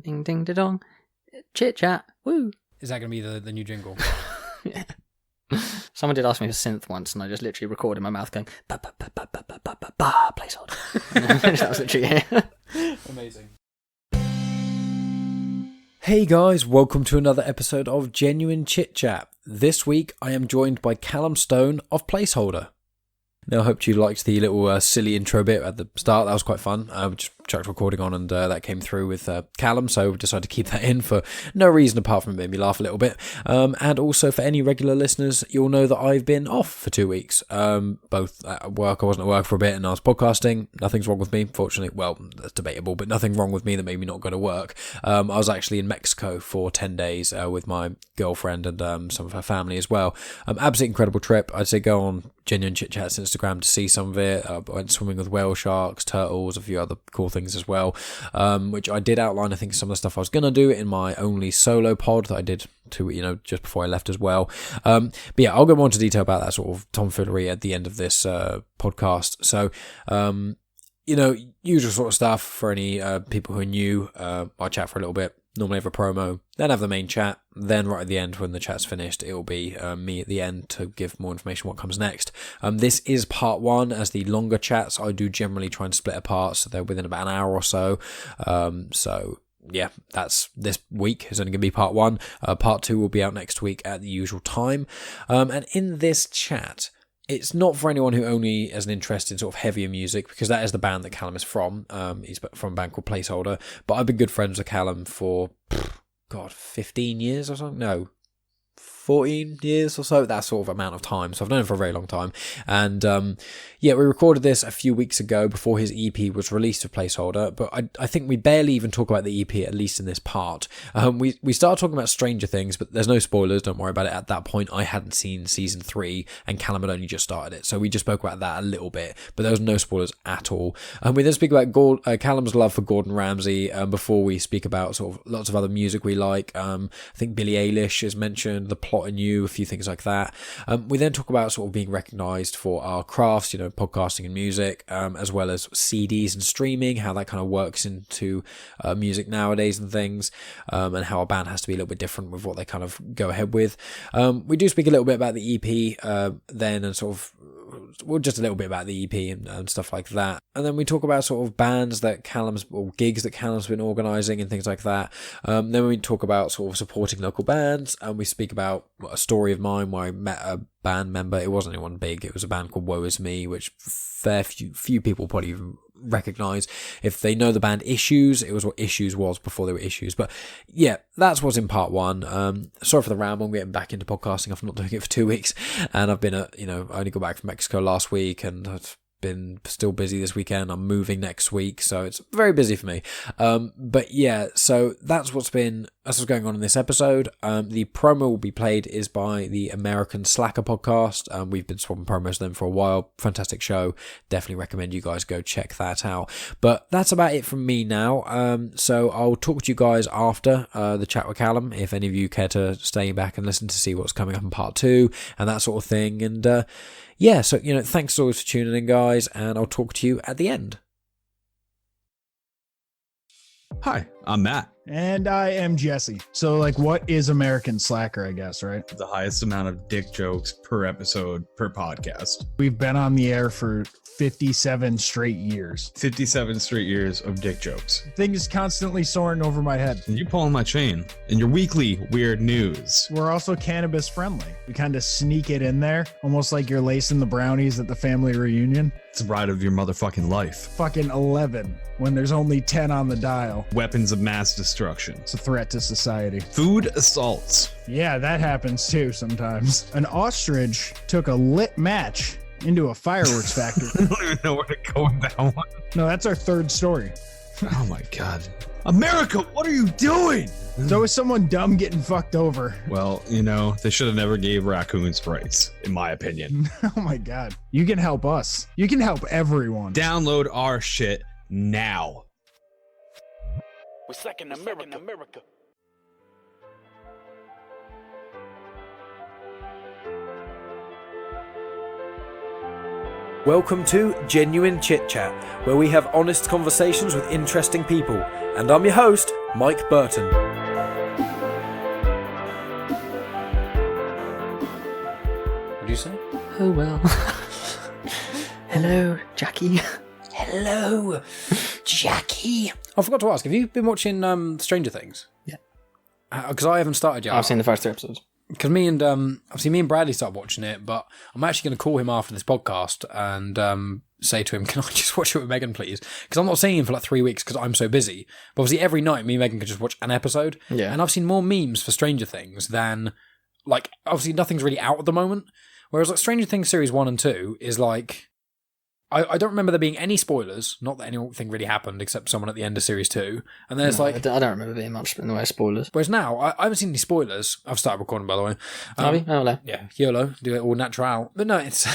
Ding ding da dong. Chit-Chat. Woo. Is that going to be the new jingle? Yeah. Someone did ask me for synth once, and I just literally recorded my mouth going ba ba ba ba ba ba ba ba ba placeholder. That was literally it. Amazing. Hey guys, welcome to another episode of Genuine Chit-Chat. This week I am joined by Calum Stone of Placeholder. Now I hope you liked the little silly intro bit at the start. That was quite fun. We just chucked recording on and that came through with Calum, so we decided to keep that in for no reason apart from it made me laugh a little bit. And also for any regular listeners, you'll know that I've been off for 2 weeks. Both at work, I wasn't at work for a bit, and I was podcasting. Nothing's wrong with me, fortunately. Well, that's debatable, but nothing wrong with me that made me not go to work. I was actually in Mexico for 10 days with my girlfriend and some of her family as well. Absolutely incredible trip. I'd say go on Genuine Chit-Chat's Instagram to see some of it. I went swimming with whale sharks, turtles, a few other cool things as well, which I did outline, I think, some of the stuff I was going to do in my only solo pod that I did just before I left as well. But yeah, I'll go more into detail about that sort of tomfoolery at the end of this podcast. So, usual sort of stuff for any people who are new. I'll chat for a little bit, normally have a promo, then have the main chat, then right at the end when the chat's finished, it will be me at the end to give more information what comes next. This is part one, as the longer chats I do generally try and split apart, so they're within about an hour or so. Yeah, that's this week is only going to be part one. Part two will be out next week at the usual time. And in this chat, it's not for anyone who only has an interest in sort of heavier music, because that is the band that Calum is from. He's from a band called Placeholder. But I've been good friends with Calum for, 15 years or something? No, 14 years or so, that sort of amount of time. So I've known him for a very long time. And we recorded this a few weeks ago before his EP was released to Placeholder. But I think we barely even talk about the EP, at least in this part. We started talking about Stranger Things, but there's no spoilers, don't worry about it. At that point, I hadn't seen season 3 and Calum had only just started it. So we just spoke about that a little bit, but there was no spoilers at all. We then speak about Calum's love for Gordon Ramsay before we speak about sort of lots of other music we like. I think Billie Eilish is mentioned, the plot and you, a few things like that. We then talk about sort of being recognised for our crafts, podcasting and music, as well as CDs and streaming, how that kind of works into music nowadays and things, and how a band has to be a little bit different with what they kind of go ahead with. We do speak a little bit about the EP then, and sort of just a little bit about the EP and stuff like that. And then we talk about sort of bands that gigs that Calum's been organising and things like that. Then we talk about sort of supporting local bands, and we speak about a story of mine where I met a band member. It wasn't anyone big. It was a band called Woe Is Me, which few people probably even recognise. If they know the band Issues, it was what Issues was before they were Issues. But yeah, that's what's in part one. Sorry for the ramble. I'm getting back into podcasting after not doing it for 2 weeks, and I've been I only got back from Mexico last week, and I've been still busy this weekend. I'm moving next week, so it's very busy for me. But yeah, so that's what's going on in this episode. The promo will be played is by the American Slacker podcast. We've been swapping promos to them for a while. Fantastic show. Definitely recommend you guys go check that out. But that's about it from me now. So I'll talk to you guys after the chat with Calum, if any of you care to stay back and listen to see what's coming up in part 2 and that sort of thing. And so thanks always for tuning in, guys, and I'll talk to you at the end. Hi, I'm Matt. And I am Jesse. So, what is American Slacker, I guess, right? The highest amount of dick jokes per episode per podcast. We've been on the air for 57 straight years. 57 straight years of dick jokes. Thing is constantly soaring over my head. And you pulling my chain in your weekly weird news. We're also cannabis friendly. We kind of sneak it in there, almost like you're lacing the brownies at the family reunion. It's the ride of your motherfucking life. Fucking 11 when there's only 10 on the dial. Weapons of mass destruction. It's a threat to society. Food assaults. Yeah, that happens too sometimes. An ostrich took a lit match into a fireworks factory. I don't even know where to go with that one. No, that's our third story. Oh my God. America, what are you doing? So is someone dumb getting fucked over? Well, they should have never gave raccoons rights, in my opinion. Oh my God. You can help us. You can help everyone. Download our shit now. We're second America. Welcome to Genuine Chit-Chat, where we have honest conversations with interesting people. And I'm your host, Mike Burton. What do you say? Oh well. Hello, Jackie. Hello, Jackie. I forgot to ask, have you been watching Stranger Things? Yeah. Because I haven't started yet. I've seen the first 3 episodes. Because me and Bradley started watching it, but I'm actually going to call him after this podcast and say to him, can I just watch it with Megan, please? Because I'm not seeing him for like 3 weeks because I'm so busy. But obviously every night me and Megan can just watch an episode. Yeah. And I've seen more memes for Stranger Things than, like, obviously nothing's really out at the moment. Whereas like Stranger Things Series 1 and 2 is like, I don't remember there being any spoilers. Not that anything really happened except someone at the end of Series 2. And there's I don't remember being much in the way of spoilers. Whereas now, I haven't seen any spoilers. I've started recording, by the way. Have you? Oh, no. Yeah, YOLO, do it all natural. But no, it's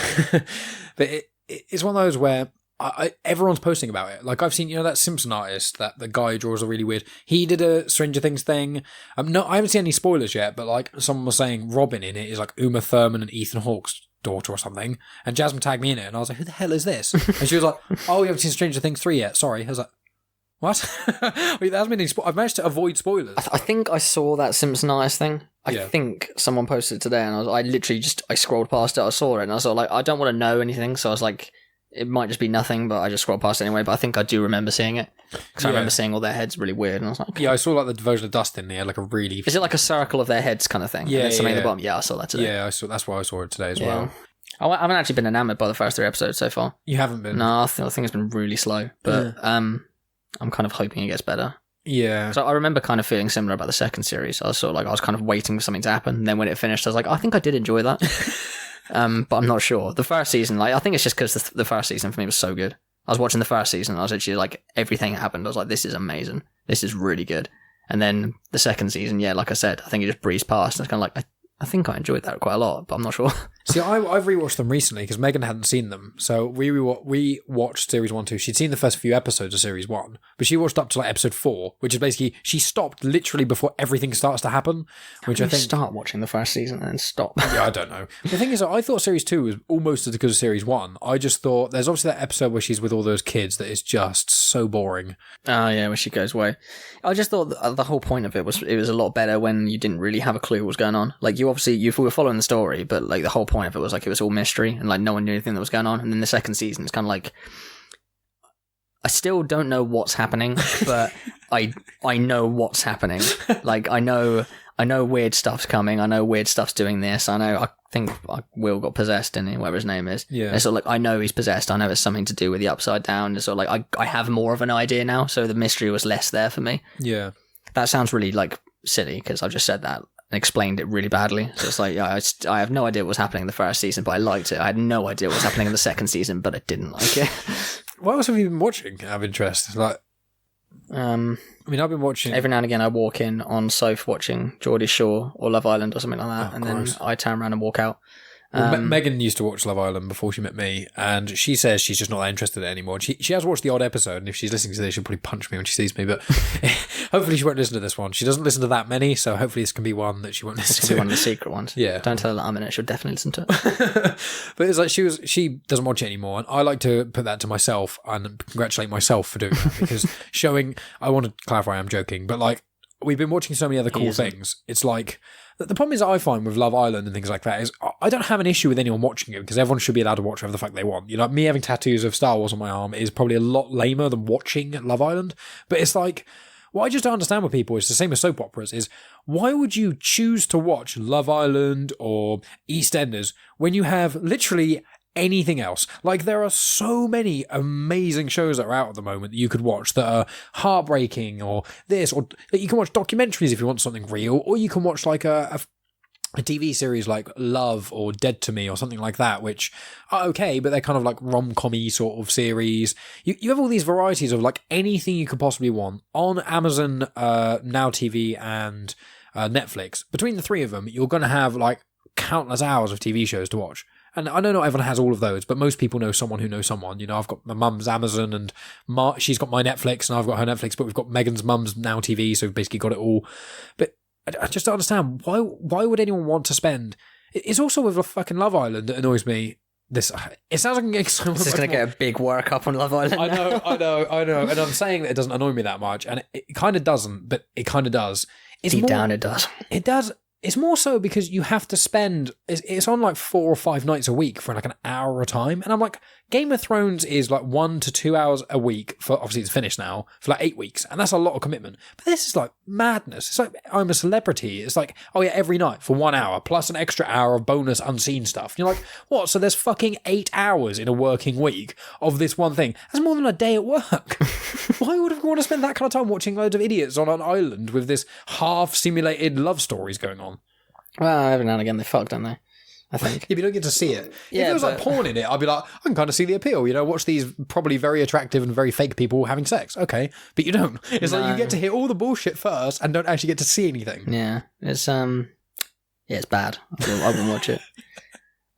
but it's one of those where everyone's posting about it. Like I've seen, that Simpson artist, that the guy who draws a really weird. He did a Stranger Things thing. No, I haven't seen any spoilers yet. But like someone was saying, Robin in it is like Uma Thurman and Ethan Hawke's daughter or something. And Jasmine tagged me in it, and I was like, "Who the hell is this?" And she was like, "Oh, we haven't seen Stranger Things 3 yet. Sorry." I was like, "What?" Wait, I've managed to avoid spoilers. I think I saw that Simpson Eyes thing. I Yeah. think someone posted it today, and I literally I scrolled past it. I saw it, and I was like, I don't want to know anything, so I was like, it might just be nothing, but I just scrolled past it anyway. But I think I do remember seeing it because I remember seeing all their heads really weird, and I was like, Yeah, I saw like the version of Dustin there, like a really. Is it like a circle of their heads kind of thing? Yeah, And then something at yeah. the bottom. Yeah, I saw that today. Yeah, I saw. That's why I saw it today as Yeah. well. I haven't actually been enamoured by the first 3 episodes so far. You haven't been. No, I think it's been really slow, but I'm kind of hoping it gets better. Yeah. So I remember kind of feeling similar about the second series. I was sort of like, I was kind of waiting for something to happen. And then when it finished, I was like, I think I did enjoy that. But I'm not sure. The first season, I think it's just because the first season for me was so good. I was watching the first season and I was actually like, everything happened. I was like, this is amazing. This is really good. And then the second season, yeah, like I said, I think it just breezed past. And it's kind of like, I think I enjoyed that quite a lot, but I'm not sure. See, I've rewatched them recently because Megan hadn't seen them. So we watched Series 1, 2. She'd seen the first few episodes of Series 1, but she watched up to like episode 4, which is basically, she stopped literally before everything starts to happen. Which I think. Start watching the first season and then stop. Yeah, I don't know. The thing is, I thought Series 2 was almost as good as Series 1. I just thought, there's obviously that episode where she's with all those kids that is just so boring. Oh, yeah, when she goes away. I just thought the whole point of it was a lot better when you didn't really have a clue what was going on. Like, you were following the story, but like the whole point of it was like it was all mystery and like no one knew anything that was going on. And then the second season, it's kind of like, I still don't know what's happening, but I know what's happening. Like, I know weird stuff's coming. I know weird stuff's doing this. I think Will got possessed in whatever his name is. Yeah. And it's sort of like, I know he's possessed. I know it's something to do with the Upside Down. It's sort of like, I have more of an idea now. So the mystery was less there for me. Yeah. That sounds really like silly because I've just said that and explained it really badly. So it's like, yeah, I have no idea what was happening in the first season, but I liked it. I had no idea what was happening in the second season, but I didn't like it. What else have you been watching out of interest? Like, I mean, I've been watching. Every now and again, I walk in on Soph watching Geordie Shore or Love Island or something like that, and gross. then I turn around and walk out. Well, Megan used to watch Love Island before she met me, and she says she's just not that interested in it anymore. She has watched the odd episode, and if she's listening to this, she'll probably punch me when she sees me, but hopefully she won't listen to this one. She doesn't listen to that many, so hopefully this can be one that she won't This listen could to. be one of the secret ones. Yeah. Don't tell her that I'm in it. She'll definitely listen to it. But it's like she doesn't watch it anymore, and I like to put that to myself and congratulate myself for doing that, because I want to clarify, I'm joking, but like, we've been watching so many other cool things. It's like, the problem is that I find with Love Island and things like that is I don't have an issue with anyone watching it, because everyone should be allowed to watch whatever the fuck they want. Me having tattoos of Star Wars on my arm is probably a lot lamer than watching Love Island. But it's like, what I just don't understand with people is the same as soap operas, is why would you choose to watch Love Island or EastEnders when you have literally anything else? Like, there are so many amazing shows that are out at the moment that you could watch that are heartbreaking, or this, or that you can watch documentaries if you want something real, or you can watch like a TV series like Love or Dead to Me or something like that, which are okay, but they're kind of like rom-com-y sort of series. You have all these varieties of like anything you could possibly want on Amazon, Now TV, and Netflix. Between the three of them, you're going to have like countless hours of TV shows to watch. And I know not everyone has all of those, but most people know someone who knows someone. I've got my mum's Amazon, and she's got my Netflix, and I've got her Netflix, but we've got Megan's mum's Now TV, so we've basically got it all. But I just don't understand, why would anyone want to spend... It's also with fucking Love Island that annoys me. this. It sounds like I'm getting so much. This is going to get a big work up on Love Island. I know. And I'm saying that it doesn't annoy me that much, and it kind of doesn't, but it kind of does. Deep down, it does. It does. It's more so because you have to spend. It's on like 4 or 5 nights a week for like an hour a time, and I'm like, Game of Thrones is like 1 to 2 hours a week for, obviously it's finished now, for like 8 weeks, and that's a lot of commitment. But this is like madness. It's like I'm a celebrity. It's like, oh yeah, every night for 1 hour plus an extra hour of bonus unseen stuff. And you're like, what? So there's fucking 8 hours in a working week of this one thing. That's more than a day at work. Why would I want to spend that kind of time watching loads of idiots on an island with this half simulated love stories going on? Well, every now and again they fuck, don't they? I think. If you don't get to see it. Yeah, if it was like porn in it, I'd be like, I can kind of see the appeal. You know, watch these probably very attractive and very fake people having sex. Okay. But you don't. It's like you get to hear all the bullshit first and don't actually get to see anything. Yeah. It's it's bad. I wouldn't watch it.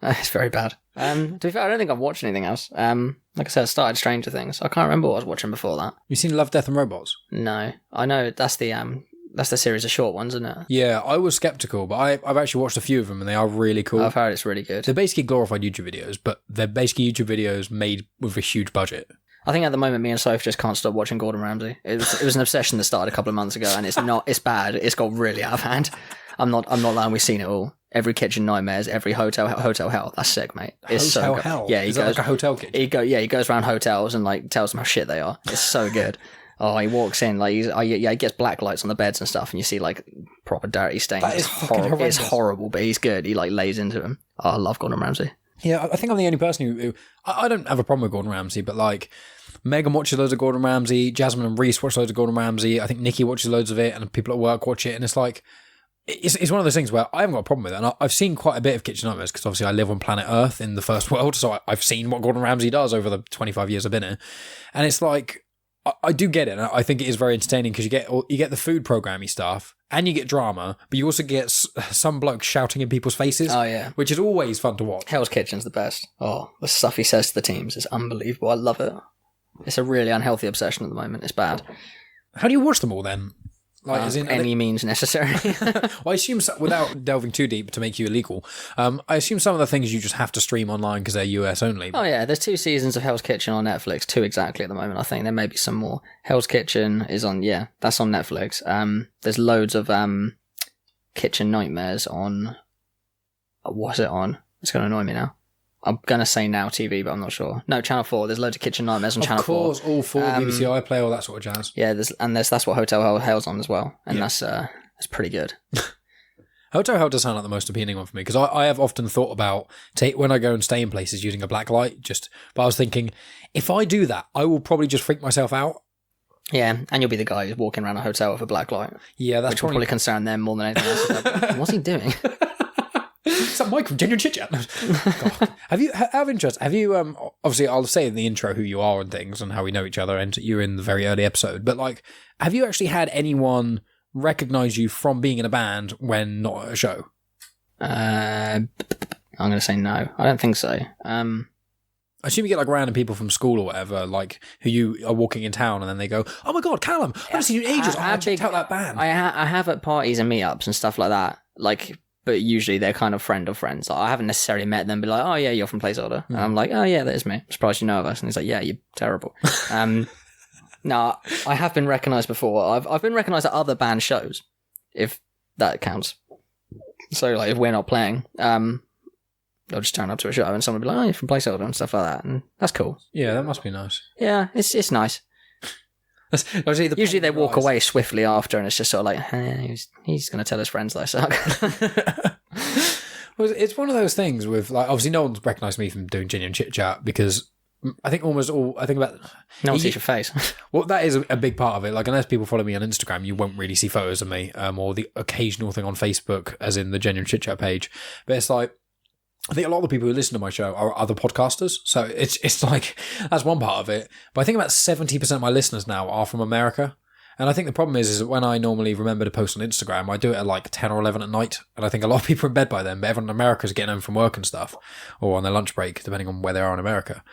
It's very bad. To be fair, I don't think I've watched anything else. Like I said, I started Stranger Things. I can't remember what I was watching before that. You seen Love, Death and Robots? No. I know that's the series of short ones, isn't it? Yeah, I was skeptical, but I've actually watched a few of them and they are really cool. I've heard it's really good. They're basically glorified YouTube videos, but they're basically YouTube videos made with a huge budget. I think at the moment me and Soph just can't stop watching Gordon Ramsay. It was an obsession that started a couple of months ago, and it's bad. It's got really out of hand. I'm not lying. We've seen it all. Every Kitchen Nightmares, every Hotel Hell. That's sick, mate. It's Hotel so Hell? Yeah, Is that like a hotel kitchen? He goes around hotels and like tells them how shit they are. It's so good. Oh, he walks in like he gets black lights on the beds and stuff, and you see like proper dirty stains. That is fucking horrendous. It's horrible, but he's good. He like lays into him. Oh, I love Gordon Ramsay. Yeah, I think I'm the only person who I don't have a problem with Gordon Ramsay, but like Megan watches loads of Gordon Ramsay, Jasmine and Reese watch loads of Gordon Ramsay. I think Nikki watches loads of it, and people at work watch it, and it's like. It's one of those things where I haven't got a problem with it. And I've seen quite a bit of Kitchen Nightmares because obviously I live on planet Earth in the first world. So I've seen what Gordon Ramsay does over the 25 years I've been here. And it's like, I do get it. And I think it is very entertaining because you get the food programmy stuff and you get drama, but you also get some bloke shouting in people's faces. Oh, yeah. Which is always fun to watch. Hell's Kitchen's the best. Oh, the stuff he says to the teams is unbelievable. I love it. It's a really unhealthy obsession at the moment. It's bad. How do you watch them all then? Like, as in, any means necessary. Well, I assume, without delving too deep to make you illegal, I assume some of the things you just have to stream online because they're US only. Oh yeah, there's 2 seasons of Hell's Kitchen on Netflix, 2 exactly at the moment. I think there may be some more. Hell's Kitchen is on, that's on Netflix. There's loads of Kitchen Nightmares on. What's it on? It's going to annoy me now. I'm going to say Now TV, but I'm not sure. No, Channel 4. There's loads of Kitchen Nightmares on Channel 4. Of course, all 4, BBC iPlayer, all that sort of jazz. Yeah, that's what Hotel Hell's on as well. And that's pretty good. Hotel Hell does sound like the most appealing one for me because I have often thought about when I go and stay in places using a black light. But I was thinking, if I do that, I will probably just freak myself out. Yeah, and you'll be the guy who's walking around a hotel with a black light. Yeah, that's which will probably concern them more than anything else. Like, what's he doing? Is that Mike from Genuine Chit-Chat? God. Have interest? Have you, obviously I'll say in the intro who you are and things and how we know each other and you're in the very early episode, but like, have you actually had anyone recognise you from being in a band when not at a show? I'm going to say no. I don't think so. I assume you get like random people from school or whatever, like who you are walking in town and then they go, "Oh my God, Callum, I haven't seen you in ages. I checked out that band." I have at parties and meetups and stuff like that. Like, but usually they're kind of friend of friends. Like, I haven't necessarily met them, be like, "Oh yeah, you're from Placeholder." And I'm like, "Oh yeah, that is me. I'm surprised you know of us." And he's like, "Yeah, you're terrible." No, I have been recognised before. I've been recognised at other band shows, if that counts. So like, if we're not playing, I'll just turn up to a show and someone will be like, "Oh, you're from Placeholder," and stuff like that, and that's cool. Yeah, that must be nice. Yeah, it's nice. Usually they walk away swiftly after, and it's just sort of like, hey, he's going to tell his friends that I suck. Well, it's one of those things with, like, obviously no one's recognised me from doing Genuine Chit-Chat because I think almost all, I think about... No one sees your face. Well, that is a big part of it. Like, unless people follow me on Instagram, you won't really see photos of me, or the occasional thing on Facebook, as in the Genuine Chit-Chat page. But it's like, I think a lot of the people who listen to my show are other podcasters. So it's like, that's one part of it. But I think about 70% of my listeners now are from America. And I think the problem is that when I normally remember to post on Instagram, I do it at like 10 or 11 at night. And I think a lot of people are in bed by then, but everyone in America is getting home from work and stuff, or on their lunch break, depending on where they are in America.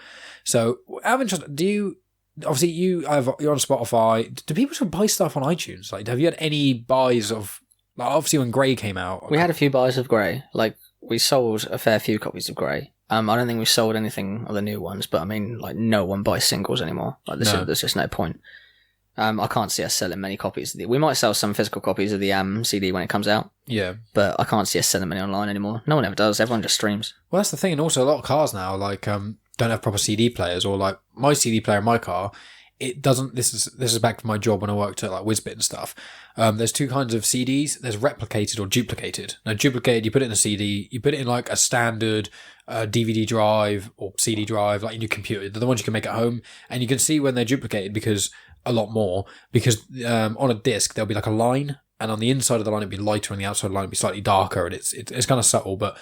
So out of interest, obviously you're on Spotify. Do people still buy stuff on iTunes? Like, have you had any buys of, like, obviously when Grey came out? We had a few buys of Grey. Like, we sold a fair few copies of Grey. I don't think we've sold anything of the new ones, but I mean, like, no one buys singles anymore. Like, there's just no point. I can't see us selling many copies. We might sell some physical copies of the CD when it comes out. Yeah. But I can't see us selling many online anymore. No one ever does. Everyone just streams. Well, that's the thing. And also a lot of cars now, like, don't have proper CD players, or like my CD player in my car, it doesn't, this is back to my job when I worked at like Whizbit and stuff. There's two kinds of CDs. There's replicated or duplicated. Now, duplicated, you put it in a CD, you put it in like a standard DVD drive or CD drive, like in your computer. They're the ones you can make at home. And you can see when they're duplicated because on a disc, there'll be like a line, and on the inside of the line, it'll be lighter, and the outside of the line will be slightly darker, and it's kind of subtle, but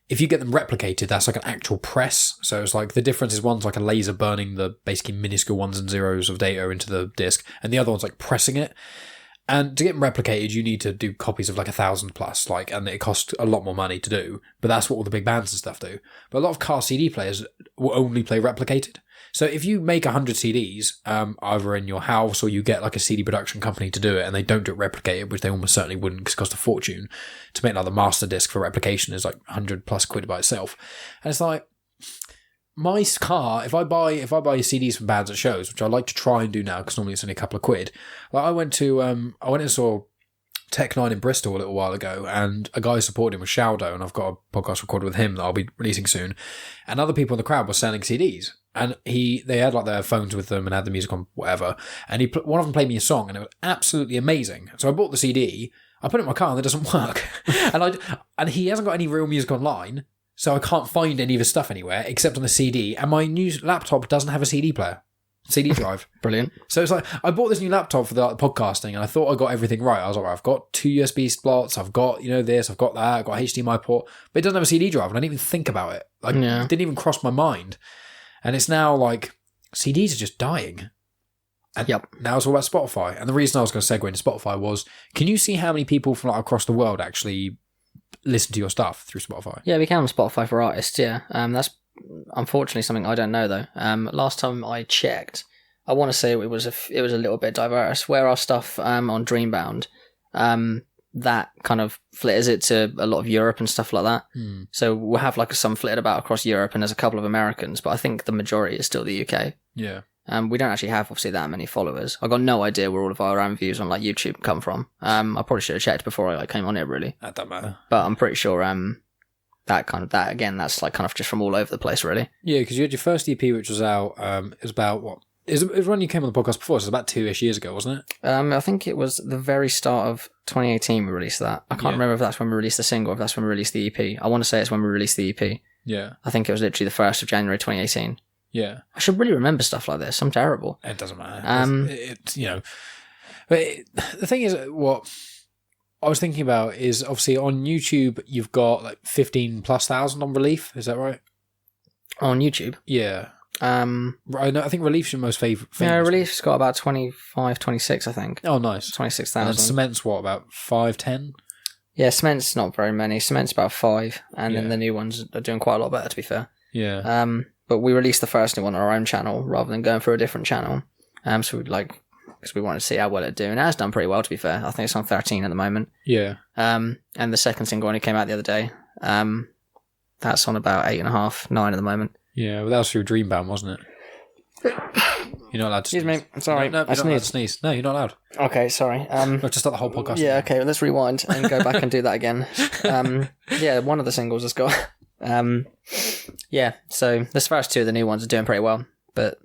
if you get them replicated, that's like an actual press. So it's like the difference is one's like a laser burning the basically minuscule ones and zeros of data into the disc, and the other one's like pressing it. And to get them replicated, you need to do copies of like 1,000 plus, like, and it costs a lot more money to do. But that's what all the big bands and stuff do. But a lot of car CD players will only play replicated. So if you make 100 CDs, either in your house or you get like a CD production company to do it, and they don't do it replicated, which they almost certainly wouldn't because it costs a fortune to make like the master disc for replication is like 100 plus quid by itself. And it's like, my car, if I buy CDs from bands at shows, which I like to try and do now because normally it's only a couple of quid. Like I went and saw Tech 9 in Bristol a little while ago, and a guy who supported him was Shaudo, and I've got a podcast recorded with him that I'll be releasing soon. And other people in the crowd were selling CDs, and they had like their phones with them and had the music on whatever. And one of them played me a song, and it was absolutely amazing. So I bought the CD, I put it in my car, and it doesn't work. and he hasn't got any real music online. So I can't find any of his stuff anywhere except on the CD. And my new laptop doesn't have a CD player, CD drive. Brilliant. So it's like, I bought this new laptop for the podcasting, and I thought I got everything right. I was like, I've got 2 USB slots, I've got, this, I've got that, I've got a HDMI port, but it doesn't have a CD drive, and I didn't even think about it. Like, It didn't even cross my mind. And it's now like, CDs are just dying. And now it's all about Spotify. And the reason I was going to segue into Spotify was, can you see how many people from like across the world actually listen to your stuff through Spotify? Yeah, we can on Spotify for artists, yeah. That's unfortunately something I don't know, though. Last time I checked, I want to say it was a little bit diverse. Where our stuff on Dreambound, that kind of flitters it to a lot of Europe and stuff like that. So we'll have like some flitted about across Europe, and there's a couple of Americans, but I think the majority is still the UK. Yeah. We don't actually have, obviously, that many followers. I got no idea where all of our views on like YouTube come from. I probably should have checked before I came on here, really. That don't matter. But I'm pretty sure that again, that's like kind of just from all over the place, really. Yeah, because you had your first EP, which was out. It was about what? It was when you came on the podcast before, so it was about 2-ish years ago, wasn't it? I think it was the very start of 2018 we released that. I can't remember if that's when we released the single, or if that's when we released the EP. I want to say it's when we released the EP. Yeah. I think it was literally the 1st of January 2018. Yeah. I should really remember stuff like this. I'm terrible. It doesn't matter. But the thing is, what I was thinking about is obviously on YouTube, you've got like 15,000+ on Relief. Is that right? On YouTube? Yeah. I think Relief's your most famous. Yeah, Relief's got about 25, 26, I think. Oh, nice. 26,000. And Cement's what, about 5, 10? Yeah, Cement's not very many. Cement's about 5, and then the new ones are doing quite a lot better, to be fair. Yeah. But we released the first new one on our own channel rather than going through a different channel. So because we wanted to see how well it'd do, and it has done pretty well, to be fair. I think it's on 13 at the moment. Yeah. And the second single only came out the other day. That's on about 8.5, 9 at the moment. Yeah, well, that was through Dreambound, wasn't it? You're not allowed to sneeze. Excuse me, sorry. No, you're not allowed to sneeze. No, you're not allowed. Okay, sorry. Look, just start the whole podcast. Yeah, okay, let's rewind and go back and do that again. Yeah, one of the singles has got... yeah, so the first 2 of the new ones are doing pretty well, but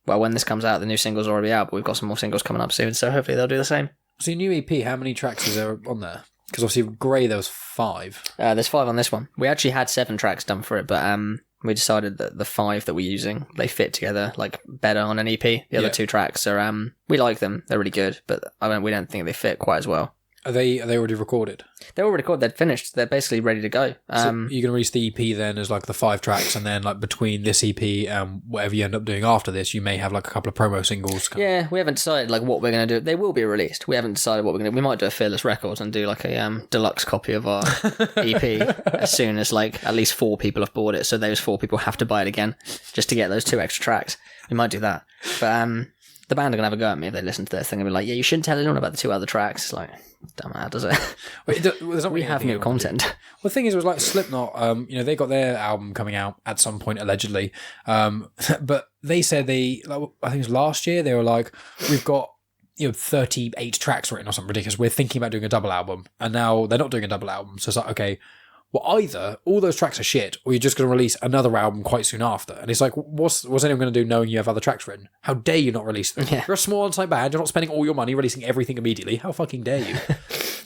when this comes out, the new single's already out, but we've got some more singles coming up soon, so hopefully they'll do the same. So your new EP, how many tracks is there on there? Because obviously Grey, there was 5. There's 5 on this one. We actually had 7 tracks done for it, but we decided that the 5 that we're using, they fit together like better on an EP. The other 2 tracks are we like them, they're really good, but we don't think they fit quite as well. Are they already recorded? They're already recorded. They're finished. They're basically ready to go. So you're going to release the EP then as like the 5 tracks, and then like between this EP and whatever you end up doing after this, you may have like a couple of promo singles. Yeah, we haven't decided like what we're going to do. They will be released. We haven't decided what we're going to do. We might do a Fearless Records and do like a deluxe copy of our EP as soon as like at least 4 people have bought it. So those 4 people have to buy it again just to get those 2 extra tracks. We might do that. But the band are going to have a go at me if they listen to this thing and be like, yeah, you shouldn't tell anyone about the 2 other tracks. It's like, Don't matter, does it? There's not We really have anything new I want to do. content. Well, the thing is, it was like Slipknot. They got their album coming out at some point allegedly, but they said I think it was last year. They were like, we've got 38 tracks written or something ridiculous. We're thinking about doing a double album, and now they're not doing a double album. So it's like, okay, well, either all those tracks are shit, or you're just going to release another album quite soon after. And it's like, what's anyone going to do knowing you have other tracks written? How dare you not release them? Yeah. You're a small on-site band. You're not spending all your money releasing everything immediately. How fucking dare you?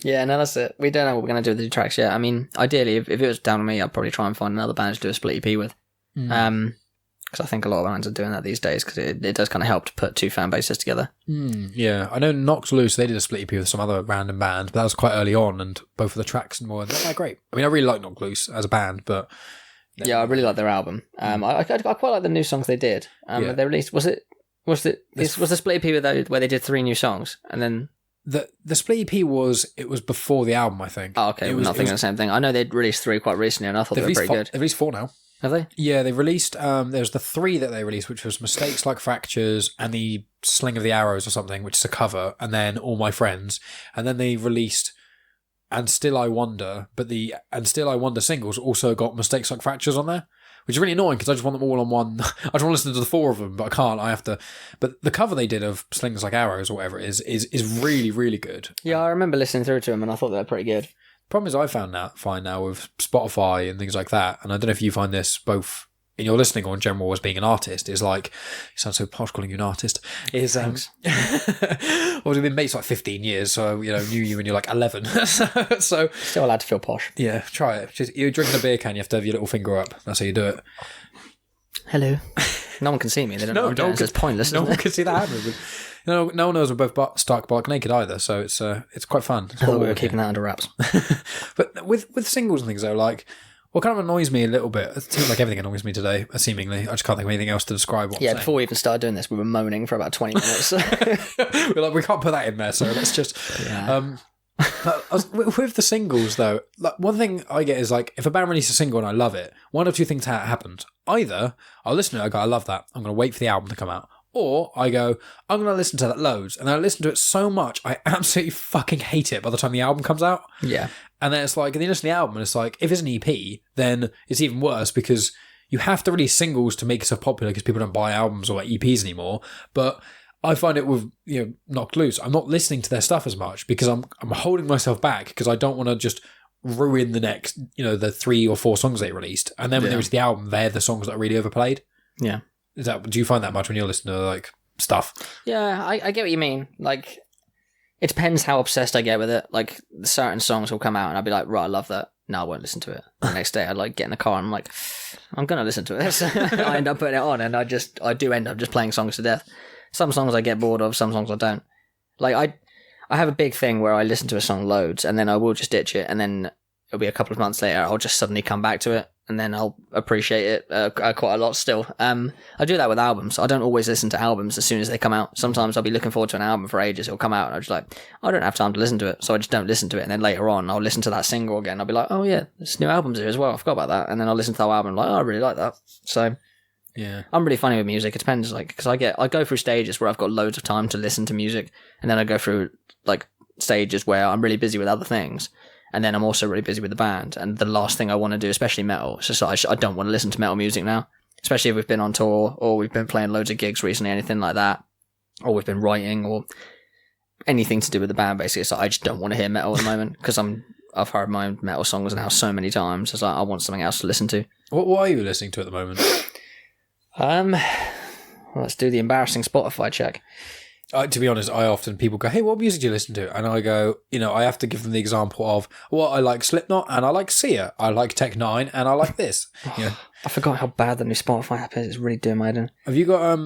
Yeah, no, that's it. We don't know what we're going to do with the tracks yet. I mean, ideally, if it was down to me, I'd probably try and find another band to do a split EP with. Because I think a lot of bands are doing that these days, because it does kind of help to put two fan bases together. Yeah, I know Knocked Loose, they did a split EP with some other random band, but that was quite early on, and both of the tracks and more, they're not that great. I mean, I really like Knocked Loose as a band, but... Yeah, I really like their album. I quite like the new songs they did. Yeah. They released... Was the split EP where they did 3 new songs, and then... The split EP was before the album, I think. Oh, okay, we're not thinking the same thing. I know they'd released 3 quite recently, and I thought they were pretty good. They've released 4 now. Have they? Yeah, they released, there's the 3 that they released, which was Mistakes Like Fractures and the Sling of the Arrows or something, which is a cover, and then All My Friends. And then they released And Still I Wonder, but the And Still I Wonder singles also got Mistakes Like Fractures on there, which is really annoying because I just want them all on one. I just want to listen to the 4 of them, but I can't. I have to. But the cover they did of Slings Like Arrows or whatever it is really, really good. Yeah, I remember listening through to them, and I thought they were pretty good. Problem is, I find now with Spotify and things like that, and I don't know if you find this both in your listening or in general as being an artist, is like, you sound so posh calling you an artist, is well, we've been mates like 15 years, so knew you when you're like 11. so Still allowed to feel posh. Yeah, try it. Just, you're drinking a beer can, you have to have your little finger up. That's how you do it. Hello. No one can see me. They don't know what I'm doing. It's pointless. No one can see that happening. No one knows we're both stark bark naked either, so it's quite fun. I thought we were keeping that under wraps. But with singles and things though, like, what kind of annoys me a little bit, it seems like everything annoys me today, seemingly. I just can't think of anything else to describe what I'm saying. Before we even started doing this, we were moaning for about 20 minutes. We're like, we can't put that in there, so let's just... Yeah. With the singles though, like, one thing I get is like, if a band releases a single and I love it, one of two things happens. Either I'll listen to it, I go, I love that, I'm going to wait for the album to come out. Or I go, I'm going to listen to that loads. And I listen to it so much, I absolutely fucking hate it by the time the album comes out. Yeah. And then it's like, and then you listen to the album, and it's like, if it's an EP, then it's even worse because you have to release singles to make yourself popular because people don't buy albums or EPs anymore. But I find it with, Knocked Loose, I'm not listening to their stuff as much because I'm holding myself back because I don't want to just ruin the next, the 3 or 4 songs they released. And then when they release the album, they're the songs that are really overplayed. Yeah. Do you find that much when you're listening to like stuff? Yeah, I get what you mean. Like, it depends how obsessed I get with it. Like, certain songs will come out and I'll be like, right, I love that. No, I won't listen to it. The next day, I'd like get in the car and I'm like, I'm gonna listen to this. I end up putting it on, and I do end up just playing songs to death. Some songs I get bored of, some songs I don't. Like, I have a big thing where I listen to a song loads and then I will just ditch it, and then it'll be a couple of months later I'll just suddenly come back to it, and then I'll appreciate it quite a lot still. I do that with albums. I don't always listen to albums as soon as they come out. Sometimes I'll be looking forward to an album for ages. It'll come out and I'm just like, I don't have time to listen to it, so I just don't listen to it. And then later on, I'll listen to that single again. I'll be like, oh yeah, there's new albums here as well. I forgot about that. And then I'll listen to that album like, oh, I really like that. So yeah, I'm really funny with music. It depends, like, because I go through stages where I've got loads of time to listen to music, and then I go through like stages where I'm really busy with other things. And then I'm also really busy with the band. And the last thing I want to do, especially metal, it's just like, I don't want to listen to metal music now. Especially if we've been on tour, or we've been playing loads of gigs recently, anything like that. Or we've been writing, or anything to do with the band, basically. So I just don't want to hear metal at the moment, because I've heard my own metal songs now so many times. It's like, I want something else to listen to. What are you listening to at the moment? Let's do the embarrassing Spotify check. To be honest, people go, hey, what music do you listen to? And I go, I have to give them the example of, well, I like Slipknot and I like Sia. I like Tech 9 and I like this. I forgot how bad the new Spotify app is. It's really doing my head in. Have you got,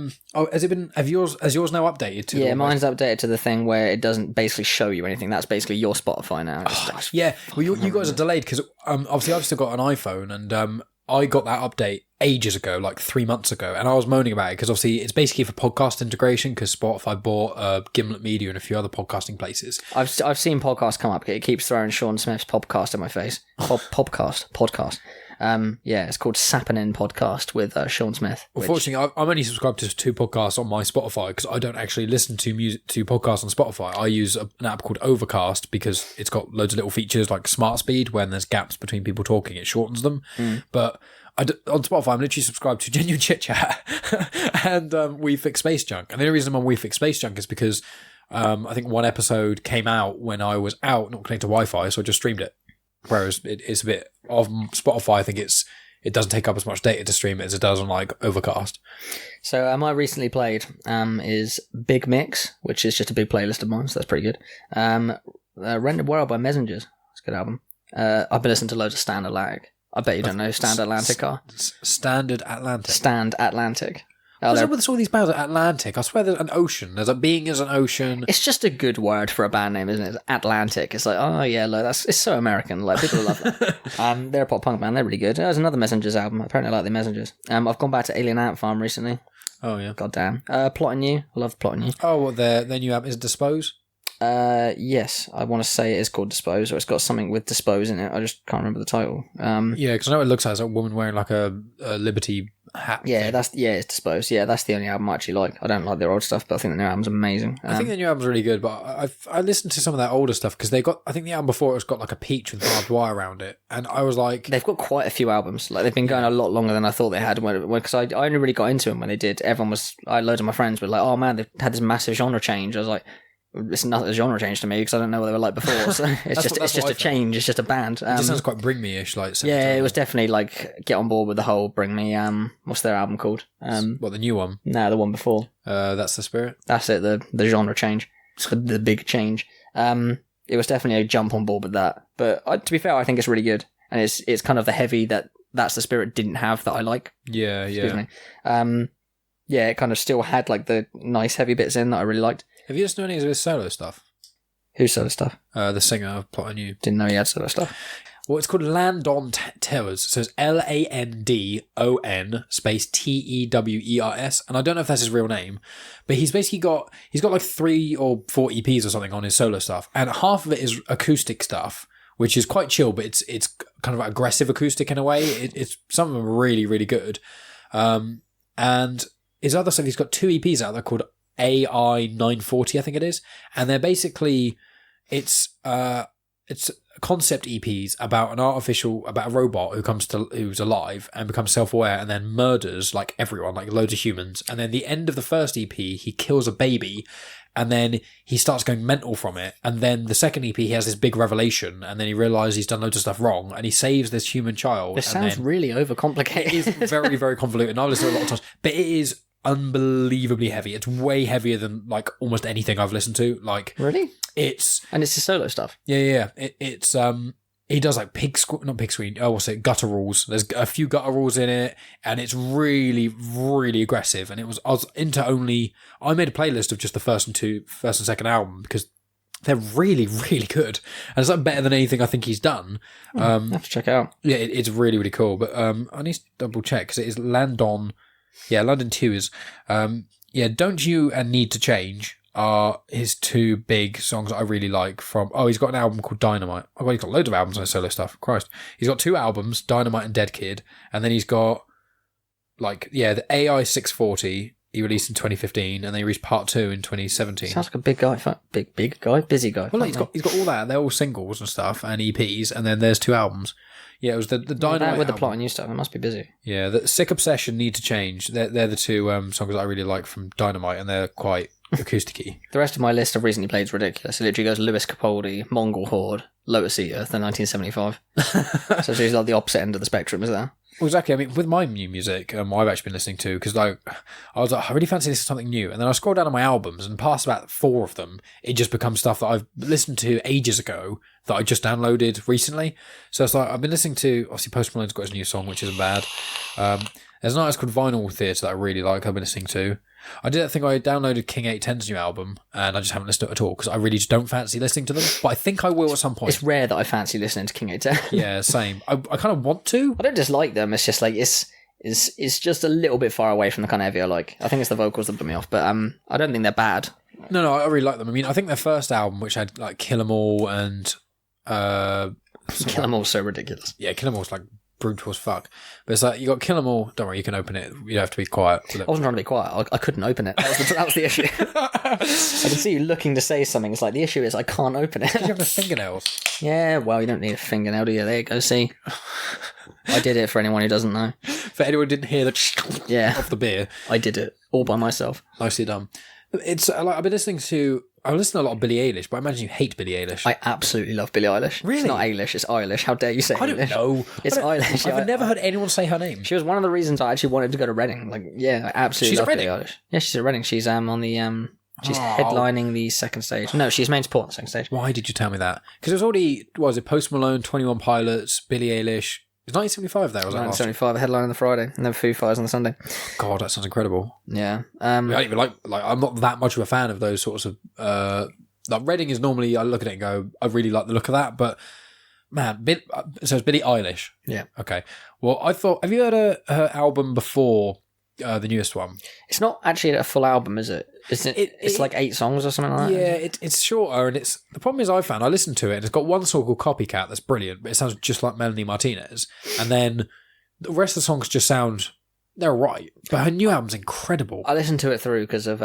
has yours now updated to? Yeah, mine's updated to the thing where it doesn't basically show you anything. That's basically your Spotify now. Yeah, well, you guys are delayed because obviously I've still got an iPhone, and I got that update ages ago, like 3 months ago, and I was moaning about it because obviously it's basically for podcast integration because Spotify bought Gimlet Media and a few other podcasting places. I've seen podcasts come up. It keeps throwing Sean Smith's podcast in my face. Podcast. Yeah, it's called Sappenin Podcast with Sean Smith. Unfortunately, I'm only subscribed to 2 podcasts on my Spotify because I don't actually listen to podcasts on Spotify. I use an app called Overcast because it's got loads of little features like smart speed. When there's gaps between people talking, it shortens them. But on Spotify, I'm literally subscribed to Genuine Chit-Chat and We Fix Space Junk. And the only reason I'm on We Fix Space Junk is because I think one episode came out when I was out, not connected to Wi-Fi, so I just streamed it. Whereas it's a bit of Spotify, I think it doesn't take up as much data to stream it as it does on like Overcast. So my recently played is Big Mix, which is just a big playlist of mine, so that's pretty good. Rented World by Messengers. It's a good album. I've been listening to loads of Stand Atlantic. I bet you don't know who Stand Atlantic are. Standard Atlantic. Stand Atlantic. What's up with all these bands at Atlantic? I swear there's an ocean. There's a being as an ocean. It's just a good word for a band name, isn't it? Atlantic. It's like, oh yeah, look, it's so American. Like people love that. They're a pop punk band. They're really good. There's another Messengers album. Apparently, I like the Messengers. I've gone back to Alien Ant Farm recently. Oh yeah. God damn. Plotting You. I love Plotting You. Oh, well, their new album is Dispose. Yes, I want to say it is called Dispose, or it's got something with Dispose in it. I just can't remember the title. Yeah, because I know it looks like it's a woman wearing like a Liberty hat. Yeah, it's Dispose. Yeah, that's the only album I actually like. I don't like their old stuff, but I think the new album's amazing. I think the new album's really good, but I listened to some of that older stuff because I think the album before it's got like a peach with barbed wire around it, and I was like, they've got quite a few albums. Like they've been going a lot longer than I thought they had. Because I only really got into them when they did. Loads of my friends were like, oh man, they've had this massive genre change. I was like, it's not a genre change to me because I don't know what they were like before. So it's just a change. It's just a band. It just sounds quite Bring Me-ish. It was definitely like get on board with the whole Bring Me. What's their album called? What, the new one? No, the one before. That's the Spirit. That's it. The genre change. The big change. It was definitely a jump on board with that. But to be fair, I think it's really good, and it's kind of the heavy That's the Spirit didn't have that I like. Yeah, yeah. Excuse me. Yeah, it kind of still had like the nice heavy bits in that I really liked. Have you listened to any of his solo stuff? Whose solo stuff? The singer of Plotting You. Didn't know he had solo stuff. Well, it's called Landon Towers. So it's Landon space Tewers, and I don't know if that's his real name, but he's got like 3 or 4 EPs or something on his solo stuff, and half of it is acoustic stuff, which is quite chill, but it's kind of aggressive acoustic in a way. It's some of them are really, really good. And his other stuff, he's got 2 EPs out there called AI 940, I think it is, and they're basically it's concept EPs about a robot who's alive and becomes self-aware and then murders like everyone, like loads of humans, and then the end of the first EP he kills a baby and then he starts going mental from it, and then the second EP he has this big revelation and then he realizes he's done loads of stuff wrong and he saves this human child. This sounds really overcomplicated. It is very, very convoluted, and I've listened to it a lot of times, but it is unbelievably heavy. It's way heavier than like almost anything I've listened to. Like, really? It's his solo stuff. Yeah. It's he does like gutturals. There's a few gutturals in it, and it's really, really aggressive. And I made a playlist of just the first and second album because they're really, really good, and it's like better than anything I think he's done. I have to check it out. Yeah, it's really, really cool. But I need to double check because it is Landon. Yeah, London Tewers. Don't You and Need to Change are his 2 big songs that I really like from... Oh, he's got an album called Dynamite. Oh, well, he's got loads of albums on his solo stuff. Christ. He's got 2 albums, Dynamite and Dead Kid. And then he's got, the AI 640 he released in 2015, and then he released part 2 in 2017. Sounds like a big guy. Big guy? Busy guy. Well, he's got all that. They're all singles and stuff, and EPs, and then there's 2 albums. Yeah, it was the Dynamite with the album. Plot and New stuff. It must be busy. Yeah, the Sick Obsession, Need to Change. They're the 2 songs that I really like from Dynamite, and they're quite acoustic-y. The rest of my list I've recently played is ridiculous. It literally goes Lewis Capaldi, Mongol Horde, Lotus Eater, then 1975. So it's like the opposite end of the spectrum, is there? Well, exactly. I mean, with my new music, I've actually been listening to, because I was like, I really fancy listening to something new. And then I scroll down on my albums, and past about 4 of them, it just becomes stuff that I've listened to ages ago that I just downloaded recently. So it's like, I've been listening to, obviously Post Malone's got his new song, which isn't bad. There's an artist called Vinyl Theatre that I really like, I've been listening to. I downloaded King 810's new album, and I just haven't listened to it at all because I really just don't fancy listening to them. But I think I will at some point. It's rare that I fancy listening to King 810. Yeah, same. I kind of want to. I don't dislike them. It's just like it's just a little bit far away from the kind of heavy I like. I think it's the vocals that put me off, but I don't think they're bad. No, I really like them. I mean, I think their first album, which had like Kill 'Em All and Kill 'Em All's so ridiculous. Yeah, Kill 'Em All's like brutal as fuck. But it's like, you got Kill 'Em All. Don't worry, you can open it. You don't have to be quiet. I wasn't trying to be quiet. I couldn't open it. That was the issue. I can see you looking to say something. It's like, the issue is I can't open it. You have the fingernails. Yeah, well, you don't need a fingernail, do you? There you go, see? I did it for anyone who doesn't know. For anyone who didn't hear the Yeah. off the beer. I did it all by myself. Nicely done. It's like, I've been listening to... I listen to a lot of Billie Eilish, but I imagine you hate Billie Eilish. I absolutely love Billie Eilish. Really? It's not Eilish, it's Eilish. How dare you say I don't Eilish? know. It's Eilish. I've never heard anyone say her name. She was one of the reasons I actually wanted to go to Reading. Like, yeah, I absolutely She's love at Billie Reading? Eilish. Yeah, she's at Reading. She's on the she's headlining the second stage. No, she's main support on the second stage. Why did you tell me that? Because it was already, what was it, Post Malone, 21 Pilots, Billie Eilish. It was 1975 there, was it? 1975, a headline on the Friday, and then Foo Fighters on the Sunday. God, that sounds incredible. Yeah. I don't even like I'm not that much of a fan of those sorts of like Reading is normally, I look at it and go, I really like the look of that, but man, so it's Billie Eilish. Yeah. Okay. Well, I thought, have you heard her album before the newest one? It's not actually a full album, is it? It's like 8 songs or something like that. Yeah, it's shorter, and it's the problem is I listened to it, and it's got one song called Copycat that's brilliant, but it sounds just like Melanie Martinez, and then the rest of the songs just sound, they're right, but her new album's incredible. I listened to it through because of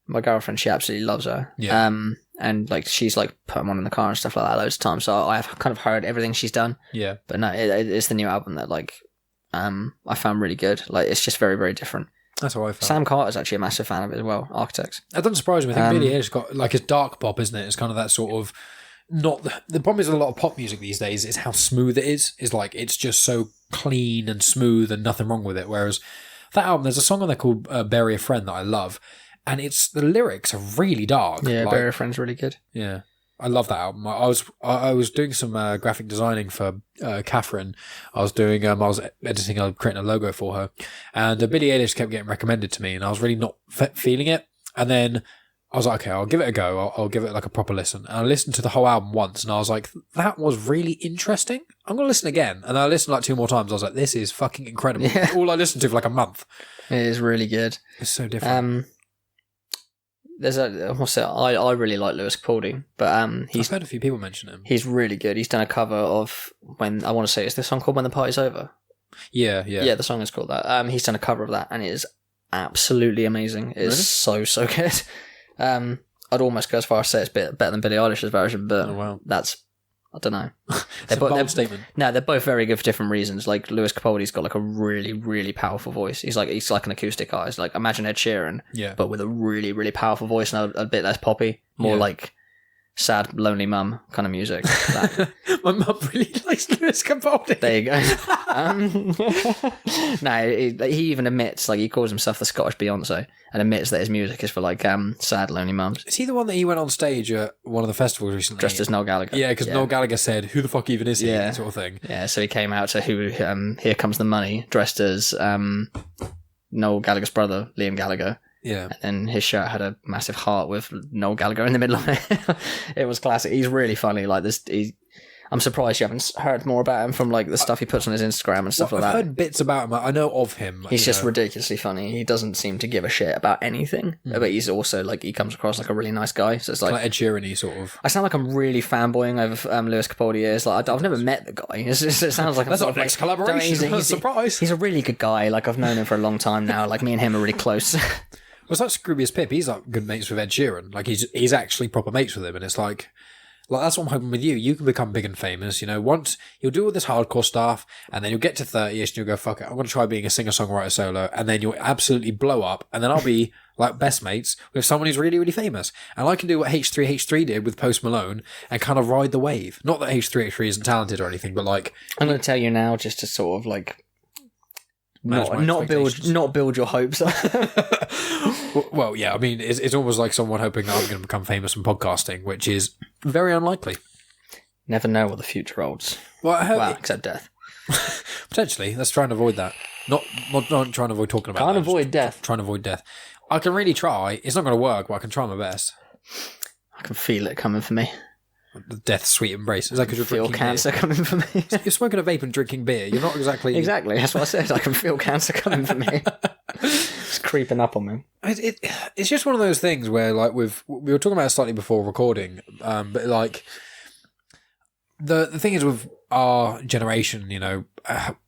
my girlfriend. She absolutely loves her. Yeah. And like she's like put them on in the car and stuff like that loads of times. So I've kind of heard everything she's done. Yeah. But no, it's the new album that like I found really good. Like it's just very, very different. That's how I felt. Sam Carter's actually a massive fan of it as well. Architects. That doesn't surprise me. I think Billie Eilish got like it's dark pop, isn't it? It's kind of that sort of not the problem is a lot of pop music these days is how smooth it is. Is like it's just so clean and smooth and nothing wrong with it. Whereas that album, there's a song on there called "Bury a Friend" that I love, and it's the lyrics are really dark. Yeah, like, Bury a Friend's really good. Yeah. I love that album. I was doing some graphic designing for Catherine. I was doing I was editing, creating a logo for her, and Billie Eilish kept getting recommended to me, and I was really not feeling it. And then I was like, okay, I'll give it a go. I'll give it like a proper listen. And I listened to the whole album once, and I was like, that was really interesting. I'm gonna listen again. And I listened like 2 more times. I was like, this is fucking incredible. Yeah. All I listened to for like a month. It is really good. It's so different. There's I really like Lewis Capaldi, but I've heard a few people mention him. he's really good. He's done a cover of I want to say it's this song called "When the Party's Over." Yeah. Yeah, the song is called that. He's done a cover of that, and it is absolutely amazing. It's so good. I'd almost go as far as say it's better than Billie Eilish's version, but Oh, wow. that's I don't know. It's a bold statement. No, they're both very good for different reasons. Like Lewis Capaldi's got like a really, really powerful voice. He's like an acoustic artist. Like imagine Ed Sheeran, Yeah. but with a really, really powerful voice and a bit less poppy, more Yeah. like sad, lonely mum kind of music. That. My mum really likes Lewis Capaldi. There you go. No, he even admits, like he calls himself the Scottish Beyonce, and admits that his music is for like sad, lonely mums. Is he the one that he went on stage at one of the festivals recently? Dressed as Noel Gallagher. Yeah, because Noel Gallagher said, "Who the fuck even is he?" Yeah. Sort of thing. Yeah, so he came out to Here Comes the Money, dressed as Noel Gallagher's brother, Liam Gallagher. Yeah. And his shirt had a massive heart with Noel Gallagher in the middle of it. It was classic. He's really funny. Like this, I'm surprised you haven't heard more about him from like the stuff he puts on his Instagram and stuff I've like that. heard bits about him. I know of him. He's you just know. ridiculously funny. He doesn't seem to give a shit about anything, but he's also like he comes across like a really nice guy. So it's like Ed Sheeran-y sort of. I sound like I'm really fanboying over Lewis Capaldi. Is like I've never met the guy. It sounds like That's I'm our sort of, next like, collaboration. Surprise. He's a really good guy. Like I've known him for a long time now. Like me and him are really close. Well, it's like Scroobius Pip. He's like good mates with Ed Sheeran. Like he's actually proper mates with him, and it's like that's what I'm hoping with you. You can become big and famous. You know, once you'll do all this hardcore stuff, and then you'll get to 30ish, and you'll go, fuck it, I'm going to try being a singer-songwriter solo, and then you'll absolutely blow up, and then I'll be like best mates with someone who's really, really famous, and I can do what H3H3 did with Post Malone and kind of ride the wave. Not that H3H3 isn't talented or anything, but like I'm going to tell you now, just to sort of like manage my expectations. not build your hopes up. Well, yeah, I mean, it's almost like someone hoping that I'm going to become famous from podcasting, which is very unlikely. Never know what the future holds. Well, I heard, Well, except death. potentially. Let's try and avoid that. Not trying to avoid talking about Can't that, avoid just death. Trying to avoid death. I can really try. It's not going to work, but I can try my best. I can feel it coming for me. The death's sweet embrace. Is that because you're Feel drinking cancer coming for me. beer? You're smoking a vape and drinking beer. You're not exactly... Exactly. That's what I said. I can feel cancer coming for me. It's creeping up on me. It's just one of those things where, like, we were talking about it slightly before recording, but like, the thing is with our generation,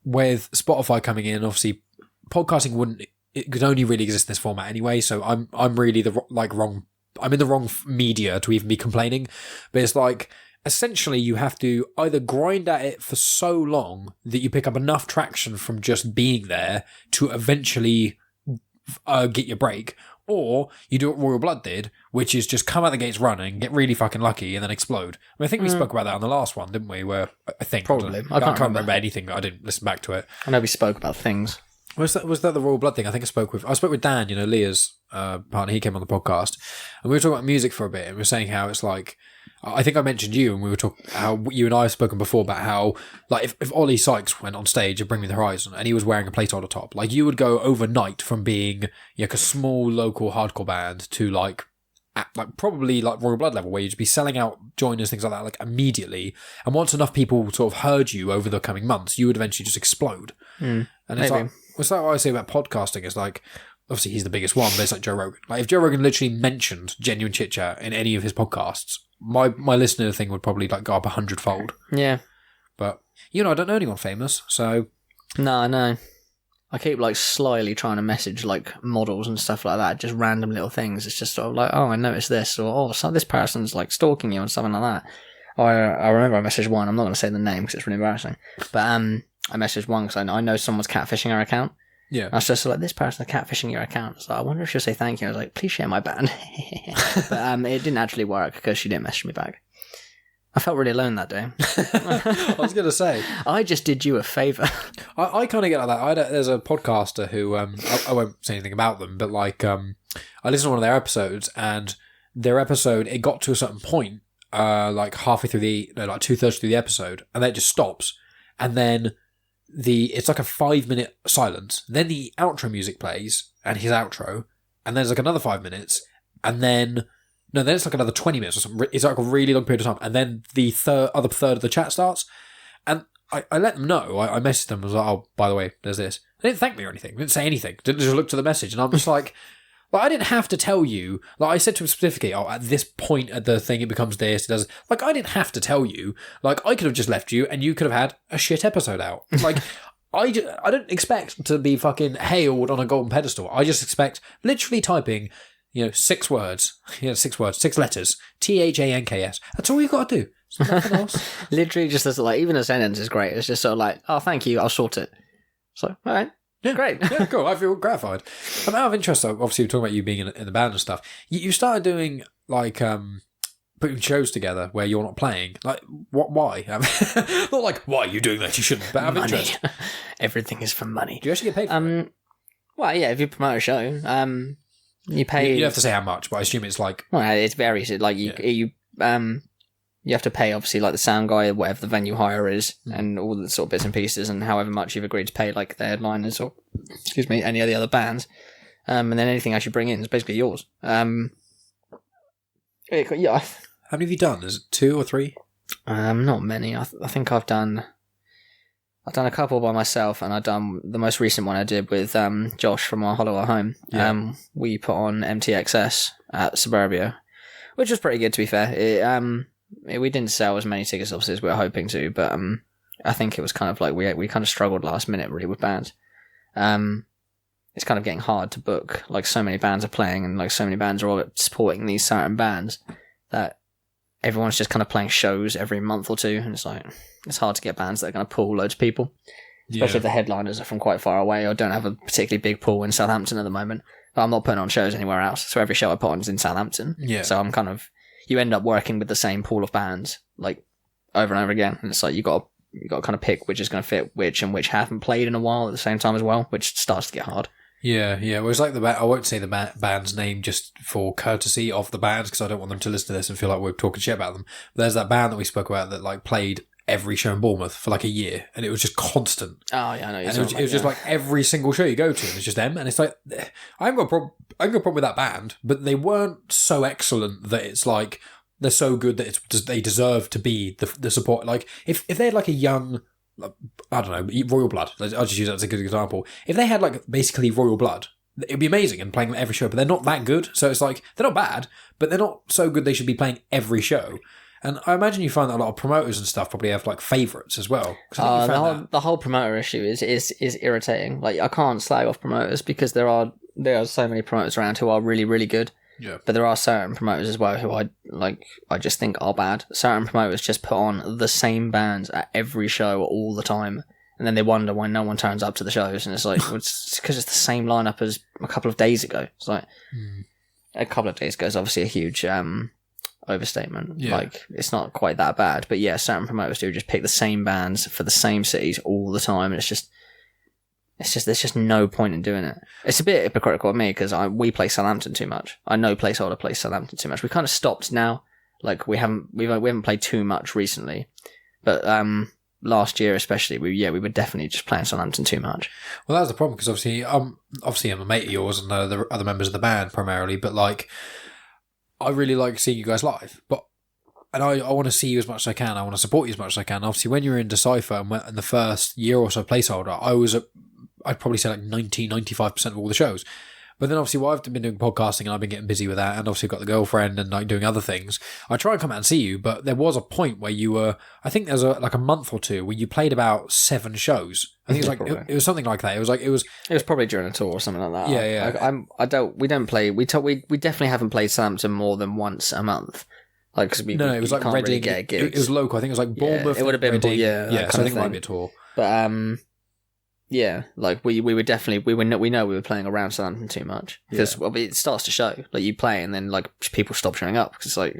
with Spotify coming in, obviously podcasting it could only really exist in this format anyway. So I'm really I'm in the wrong media to even be complaining, but it's like, essentially you have to either grind at it for so long that you pick up enough traction from just being there to eventually get your break, or you do what Royal Blood did, which is just come out the gates running, get really fucking lucky, and then explode. I think we spoke about that on the last one, didn't we? Where I think Probably. I can't remember anything. I didn't listen back to it. I know we spoke about things. Was that the Royal Blood thing? I think I spoke with Dan, Leah's partner. He came on the podcast, and we were talking about music for a bit, and we were saying how it's like, I think I mentioned you, and we were talking how you and I have spoken before about how, like, if Ollie Sykes went on stage at Bring Me the Horizon and he was wearing a Placeholder top, like, you would go overnight from being like a small local hardcore band to like probably like Royal Blood level, where you'd be selling out joiners, things like that, like immediately. And once enough people sort of heard you over the coming months, you would eventually just explode. And it's like what I say about podcasting is like, obviously he's the biggest one, but it's like Joe Rogan. Like, if Joe Rogan literally mentioned genuine Chit-Chat in any of his podcasts, my listener thing would probably like go up 100-fold. Yeah. But, I don't know anyone famous, so... No. I keep like slyly trying to message like models and stuff like that, just random little things. It's just sort of like, oh, I noticed this, or so this person's like stalking you and something like that. Or I remember I messaged one, I'm not going to say the name because it's really embarrassing, but I messaged one because I know someone's catfishing her account. Yeah. I was just like, this person is catfishing your account. So I wonder if she'll say thank you. I was like, please share my band. But it didn't actually work because she didn't message me back. I felt really alone that day. I was going to say. I just did you a favour. I kind of get like that. There's a podcaster who, I won't say anything about them, but like, I listened to one of their episodes, and their episode, it got to a certain point, like halfway through like 2/3 through the episode, and then it just stops. And then it's like a 5-minute silence. Then the outro music plays, and his outro, and then there's like another 5 minutes, and then it's like another 20 minutes or something. It's like a really long period of time, and then the other third of the chat starts. And I let them know. I messaged them. I was like, oh, by the way, there's this. They didn't thank me or anything. They didn't say anything. Didn't just look to the message, and I'm just like. Like, I didn't have to tell you. Like, I said to him specifically, at this point at the thing, it becomes this, it does. Like, I didn't have to tell you. Like, I could have just left you, and you could have had a shit episode out. Like, I don't expect to be fucking hailed on a golden pedestal. I just expect literally typing, 6 words. 6 words, 6 letters. THANKS. That's all you got to do. There's nothing else. Literally just as, like, even a sentence is great. It's just sort of like, oh, thank you, I'll sort it. So, all right. Yeah, great. Yeah, cool. I feel gratified. I'm out of interest, though. Obviously, we're talking about you being in the band and stuff. You started doing, like, putting shows together where you're not playing. Like, what? Why? Not like, why are you doing that? You shouldn't. But out of Money. interest. Everything is for money. Do you actually get paid for it? Well, yeah, if you promote a show, you pay... You don't have to say how much, but I assume it's like... Well, it varies. Like, you have to pay, obviously, like the sound guy, whatever the venue hire is, and all the sort of bits and pieces, and however much you've agreed to pay, like the headliners or, any of the other bands. And then anything else you bring in is basically yours. Yeah. How many have you done? Is it 2 or 3? Not many. I think I've done a couple by myself, and I've done the most recent one I did with Josh from our Hollow at Home. Yeah. We put on MTXS at Suburbia, which was pretty good, to be fair. We didn't sell as many tickets, obviously, as we were hoping to, but I think it was kind of like we kind of struggled last minute, really, with bands. It's kind of getting hard to book. Like, so many bands are playing, and like so many bands are all supporting these certain bands that everyone's just kind of playing shows every month or two, and it's like it's hard to get bands that are going to pull loads of people, especially if the headliners are from quite far away or don't have a particularly big pool in Southampton at the moment. But I'm not putting on shows anywhere else, so every show I put on is in Southampton. Yeah. So I'm kind of, you end up working with the same pool of bands like over and over again, and it's like you got to kind of pick which is going to fit which, and which haven't played in a while at the same time as well, which starts to get hard. Yeah. Well, it's like I won't say the band's name just for courtesy of the bands, because I don't want them to listen to this and feel like we're talking shit about them. But there's that band that we spoke about that like played every show in Bournemouth for like a year, and it was just constant. Oh yeah, I know. And it was just like every single show you go to, and it's just them, and it's like I haven't got a problem with that band, but they weren't so excellent that it's like they're so good that they deserve to be the support. Like if they had like a young, I don't know, Royal Blood. I'll just use that as a good example. If they had like basically Royal Blood, it'd be amazing and playing them every show, but they're not that good. So it's like they're not bad, but they're not so good they should be playing every show. And I imagine you find that a lot of promoters and stuff probably have like favourites as well. 'Cause I think you found that. The whole promoter issue is irritating. Like, I can't slag off promoters because there are so many promoters around who are really, really good. Yeah. But there are certain promoters as well who I just think are bad. Certain promoters just put on the same bands at every show all the time, and then they wonder why no one turns up to the shows. And it's like, it's because it's the same lineup as a couple of days ago. It's like a couple of days ago is obviously a huge overstatement. Yeah. Like, it's not quite that bad, but yeah, certain promoters do just pick the same bands for the same cities all the time, and it's just there's just no point in doing it. It's a bit hypocritical of me because we play Southampton too much. I know Placeholder plays Southampton too much. We kind of stopped now. Like, we haven't played too much recently, but last year especially, we were definitely just playing Southampton too much. Well, that was the problem because obviously I'm a mate of yours and the other members of the band primarily, but like I really like seeing you guys live, and I want to see you as much as I can. I want to support you as much as I can. Obviously, when you were in Decipher and in the first year or so of Placeholder, I'd probably say like 90-95% of all the shows. But then obviously while I've been doing podcasting and I've been getting busy with that, and obviously got the girlfriend and like doing other things, I try and come out and see you, but there was a point where you were, I think there's like a month or two where you played about 7 shows. I think it was like, it was something like that. It was probably during a tour or something like that. Yeah. We definitely haven't played Southampton more than once a month. Like, cause it was like can't Reading, really get gigs. It was local. I think it was like Bournemouth. It would have been, Reading. yeah. So I think it might be a tour. But yeah, like we were definitely we know we were playing around Southampton too much because it starts to show. Like, you play and then like people stop showing up because it's like,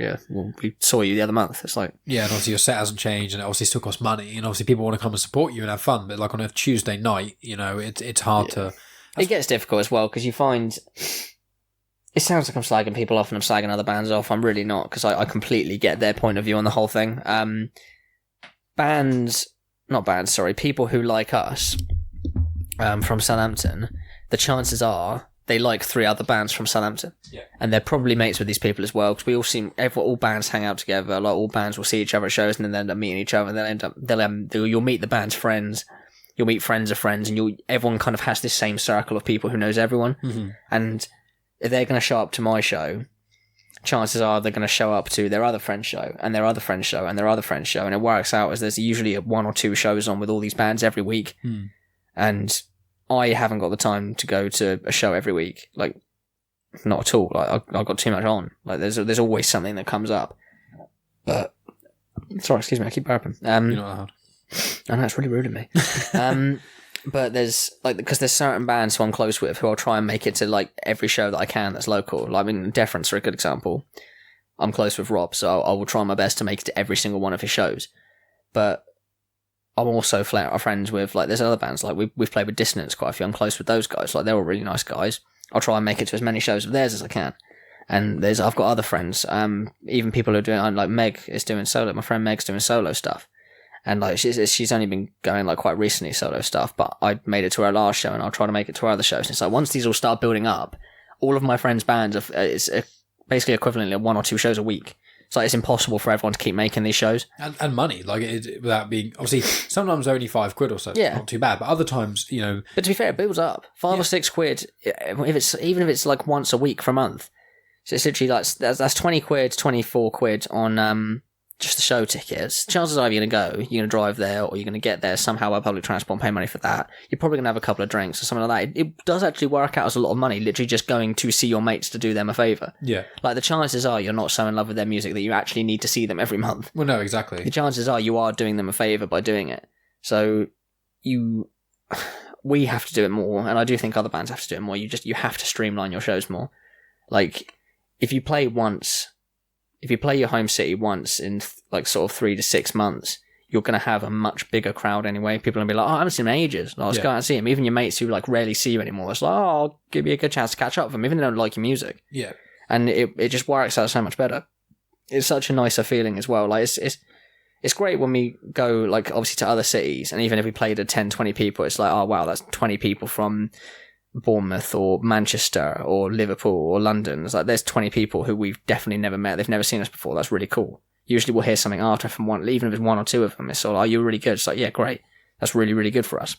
we saw you the other month. It's like, and obviously your set hasn't changed, and it obviously still costs money, and obviously people want to come and support you and have fun. But like on a Tuesday night, it's hard to. It gets difficult as well because you find. It sounds like I'm slagging people off and I'm slagging other bands off. I'm really not, because I completely get their point of view on the whole thing. People who like us from Southampton, the chances are they like 3 other bands from Southampton. Yeah. And they're probably mates with these people as well, because all bands hang out together. Like, all bands will see each other at shows and then they end up meeting each other, and you'll meet the band's friends. You'll meet friends of friends, and everyone kind of has this same circle of people who knows everyone. Mm-hmm. And if they're going to show up to my show, chances are they're going to show up to their other friend's show, and their other friend's show, and their other friend's show. And it works out as there's usually 1 or 2 shows on with all these bands every week. And I haven't got the time to go to a show every week. Like, not at all. Like, I've got too much on. Like, there's always something that comes up. But, sorry, excuse me, I keep burping. You're not allowed. I know, it's really rude of me. But there's, like, because there's certain bands who I'm close with who I'll try and make it to, like, every show that I can that's local. Like, I mean, Deference are a good example. I'm close with Rob, so I will try my best to make it to every single one of his shows. But I'm also friends with, like, there's other bands. Like, we've played with Dissonance quite a few. I'm close with those guys. Like, they're all really nice guys. I'll try and make it to as many shows of theirs as I can. And I've got other friends, even people who are doing, like, Meg is doing solo. My friend Meg's doing solo stuff. And like she's only been going like quite recently solo stuff, but I made it to her last show, and I'll try to make it to her other shows. And it's like, once these all start building up, all of my friends' bands it's basically equivalent to 1 or 2 shows a week. It's like, it's impossible for everyone to keep making these shows. And money, like, without being, obviously sometimes only £5 or so. Yeah. Not too bad, but other times, But to be fair, it builds up. 5 or 6 quid, even if it's like once a week for a month. So it's literally like that's 20 quid, 24 quid on just the show tickets. Chances are you're going to go, you're going to drive there, or you're going to get there somehow by public transport and pay money for that. You're probably going to have a couple of drinks or something like that. It does actually work out as a lot of money, literally just going to see your mates to do them a favour. Yeah. Like, the chances are you're not so in love with their music that you actually need to see them every month. Well, no, exactly. The chances are you are doing them a favour by doing it. So we have to do it more, and I do think other bands have to do it more. You have to streamline your shows more. Like, if you play your home city once in like sort of 3 to 6 months, you're going to have a much bigger crowd anyway. People are going to be like, oh, I haven't seen him in ages. Let's go out and see him. Even your mates who like rarely see you anymore, it's like, oh, I'll give you a good chance to catch up with them, even if they don't like your music. Yeah. And it just works out so much better. It's such a nicer feeling as well. Like, it's great when we go, like, obviously to other cities, and even if we played to 10, 20 people, it's like, oh wow, that's 20 people from Bournemouth or Manchester or Liverpool or London. It's like, there's 20 people who we've definitely never met. They've never seen us before. That's really cool. Usually we'll hear something after from one, even if it's 1 or 2 of them. It's all, oh, you're really good. It's like, yeah, great. That's really, really good for us.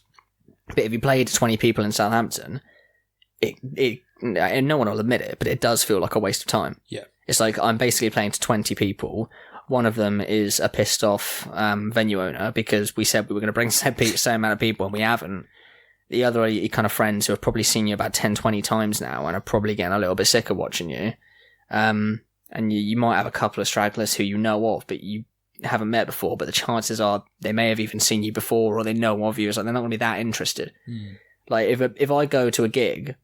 But if you played to 20 people in Southampton, and no one will admit it, but it does feel like a waste of time. Yeah. It's like, I'm basically playing to 20 people One of them is a pissed off venue owner because we said we were going to bring the same amount of people and we haven't. The other are your kind of friends who have probably seen you about 10, 20 times now and are probably getting a little bit sick of watching you. And you might have a couple of stragglers who you know of, but you haven't met before, but the chances are they may have even seen you before or they know of you. It's like they're not going to be that interested. Like if I go to a gig